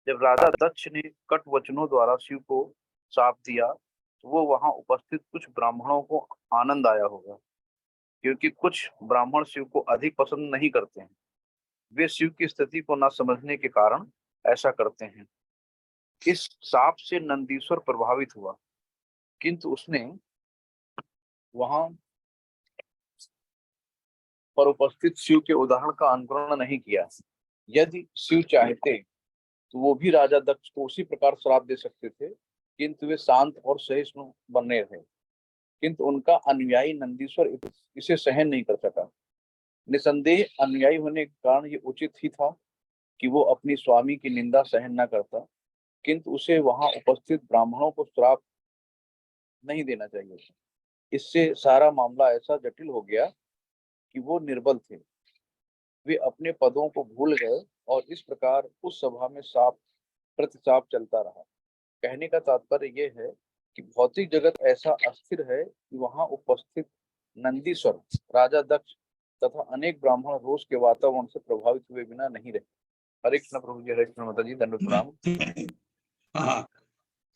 जब राजा दक्ष ने कट वचनों द्वारा शिव को शाप दिया, तो वो वहां उपस्थित कुछ ब्राह्मणों को आनंद आया होगा, क्योंकि कुछ ब्राह्मण शिव को अधिक पसंद नहीं करते हैं। वे शिव की स्थिति को न समझने के कारण ऐसा करते हैं। इस शाप से नंदीश्वर प्रभावित हुआ। किंतु उसने वहां पर उपस्थित शिव के उदाहरण का अनुकरण नहीं किया। यदि शिव चाहते तो वो भी राजा दक्ष को उसी प्रकार श्राप दे सकते थे, किंतु वे शांत और सहिष्णु बने रहे। किंतु उनका अनुयायी नंदीश्वर इसे सहन नहीं कर सका। निसंदेह अनुयायी होने के कारण ये उचित ही था कि वो अपनी स्वामी की निंदा सहन न करता, किंतु उसे वहां उपस्थित ब्राह्मणों को श्राप नहीं देना चाहिए। इससे सारा मामला ऐसा जटिल हो गया कि वो निर्बल थे। वे अपने पदों को भूल गए और इस प्रकार उस सभा में साप प्रतिसाप चलता रहा। कहने का तात्पर्य यह है कि भौतिक जगत ऐसा अस्थिर है कि वहां उपस्थित नंदीश्वर, राजा दक्ष तथा अनेक ब्राह्मण रोष के वातावरण से प्रभावित हुए बिना नहीं रहे। हरे कृष्ण प्रभु जी, हरे कृष्ण माता जी, दंडवत प्रणाम।
हाँ,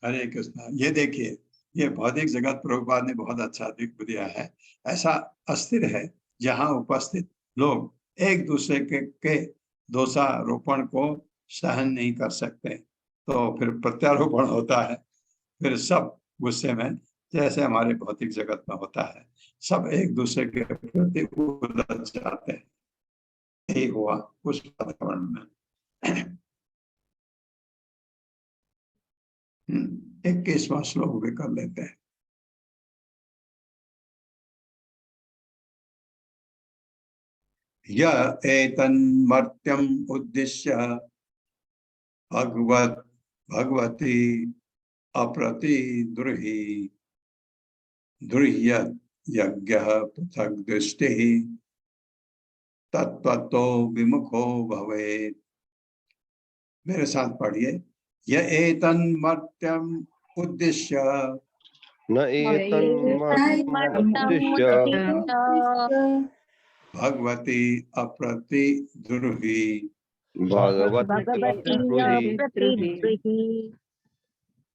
हरे कृष्ण। ये देखिए, ये भौतिक जगत प्रभुपाद ने बहुत अच्छा दिया है। ऐसा अस्थिर है जहाँ उपस्थित लोग एक दूसरे के दोषारोपण को सहन नहीं कर सकते, तो फिर प्रत्यारोपण होता है। फिर सब गुस्से में, जैसे हमारे भौतिक जगत में होता है, सब एक दूसरे के प्रति उलझ जाते हैं। यही हुआ उस वातावरण में। 21वां श्लोक भी कर लेते हैं। य एतन्मर्त्यम् उद्दिश्य भगवती अप्रतिद्रुहि यज्ञः पृथक् दृष्टिः तत्त्वतो विमुखो भवेत्। मेरे साथ पढ़िए। य एतन्मर्त्यम् उद्दिश्य
न एतन्मर्त्यमुद्दिश्य
भगवती अप्रतिद्रुहि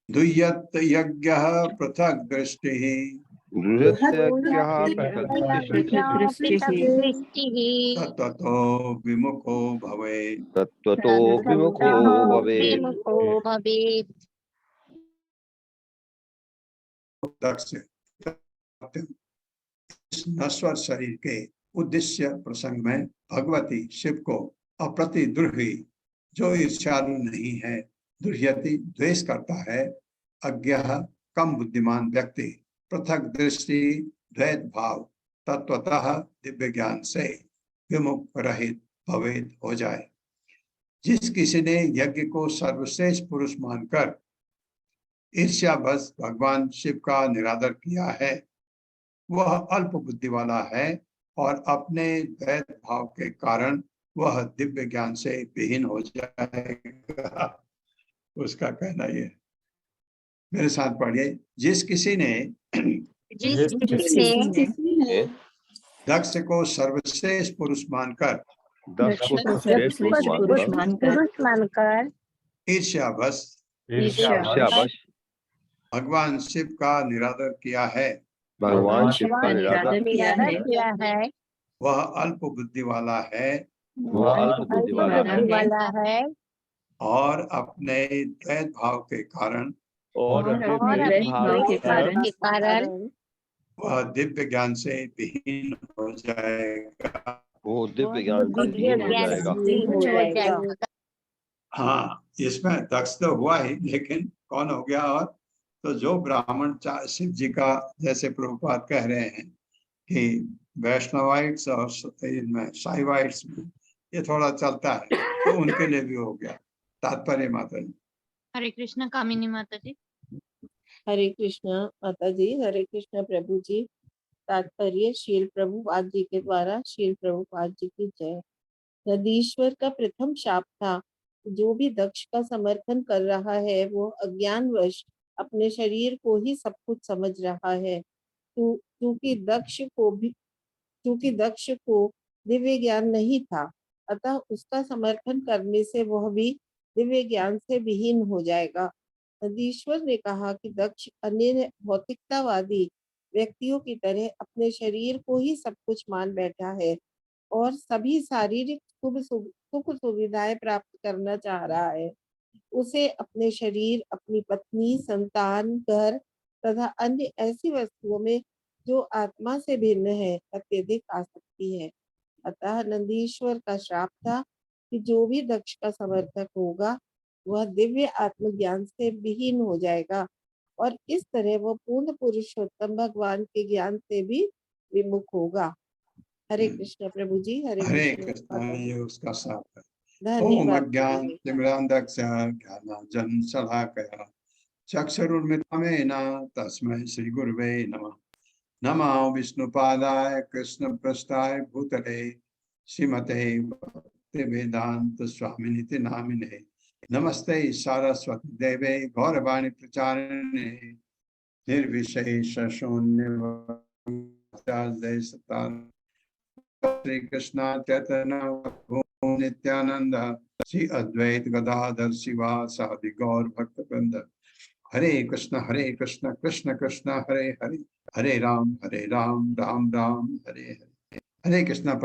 दुह्यत यज्ञः पृथक् दृष्टिः तत्त्वतो विमुखो भवेत्। नश्वर शरीर के उद्देश्य प्रसंग में भगवती शिव को अप्रतिद्रुहि, जो ईर्ष्यालु नहीं है, दुर्यति द्वेष करता है, अज्ञः कम बुद्धिमान व्यक्ति, पृथक दृष्टि द्वैत भाव, तत्वतः दिव्य ज्ञान से विमुख रहित भवेद हो जाए। जिस किसी ने यज्ञ को सर्वश्रेष्ठ पुरुष मानकर ईर्ष्यावश भगवान शिव का निरादर किया है, वह अल्प बुद्धि वाला है और अपने द्वैत भाव के कारण वह दिव्य ज्ञान से विहीन हो जाएगा। उसका कहना यह। मेरे साथ पढ़िए। जिस किसी ने दक्ष को सर्वश्रेष्ठ पुरुष मानकर ईर्ष्यावश भगवान शिव का निरादर किया है, वह अल्प बुद्धि वाला है और अपने द्वैत भाव के कारण वह दिव्य ज्ञान से विहीन हो जाएगा।
वो दिव्य ज्ञान से विहीन हो जाएगा।
हाँ, इसमें दक्ष तो हुआ ही, लेकिन कौन हो गया? और तो जो ब्राह्मण शिव जी का, जैसे प्रभुपाद कह रहे हैं कि वैष्णवाइट्स और इनमें साइवाइट्स में ये थोड़ा चलता है, तो उनके लिए भी हो गया। तात्पर्य माता जी।
हरे कृष्ण कामिनी माता जी।
हरे कृष्ण माता जी, हरे कृष्ण प्रभु जी। तात्पर्य श्रील प्रभुपाद जी के द्वारा श्रील प्रभुपाद जी की जय। नदीश्वर का प्रथम शाप था, जो भी दक्ष का समर्थन कर रहा है वो अज्ञानवश अपने शरीर को ही सब कुछ समझ रहा है। क्योंकि दक्ष को दिव्य ज्ञान नहीं था, अतः उसका समर्थन करने से वह भी दिव्य ज्ञान से विहीन हो जाएगा। नदीश्वर ने कहा कि दक्ष अन्य भौतिकतावादी व्यक्तियों की तरह अपने शरीर को ही सब कुछ मान बैठा है और सभी शारीरिक सुख सुविधाएं प्राप्त करना चाह रहा है। उसे अपने शरीर, अपनी पत्नी, संतान, घर तथा अन्य ऐसी वस्तुओं में जो आत्मा से भिन्न है अत्यधिक आसक्ति है। अतः नंदीश्वर का श्राप था कि जो भी दक्ष का समर्थक होगा वह दिव्य आत्मज्ञान से विहीन हो जाएगा और इस तरह वह पूर्ण पुरुषोत्तम भगवान के ज्ञान से भी विमुख होगा। हरे कृष्ण प्रभु जी। हरे
कृष्ण। ये उसका साथ है। ओम
धन्यवाद
अज्ञान
प्रभु जी।
तिमिरांधस्य ज्ञानांजन शलाकया चक्षुरुन्मिलितं तस्मै श्री गुरुवे नमः। नमो विष्णुपादाय कृष्ण पृष्ठाय भूतले श्रीमते भक्तिवेदांत स्वामिनिति नामिने नमस्ते सरस्वती देवे गौरवाणी प्रचारिणे निर्विशेष शून्य श्री कृष्ण चैतन्य प्रभु नित्यानंद श्री अद्वैत गदाधर शिवासादि गौर भक्त वृंद। हरे कृष्ण कृष्ण कृष्ण हरे हरे, हरे राम राम राम हरे हरे। हरे कृष्ण।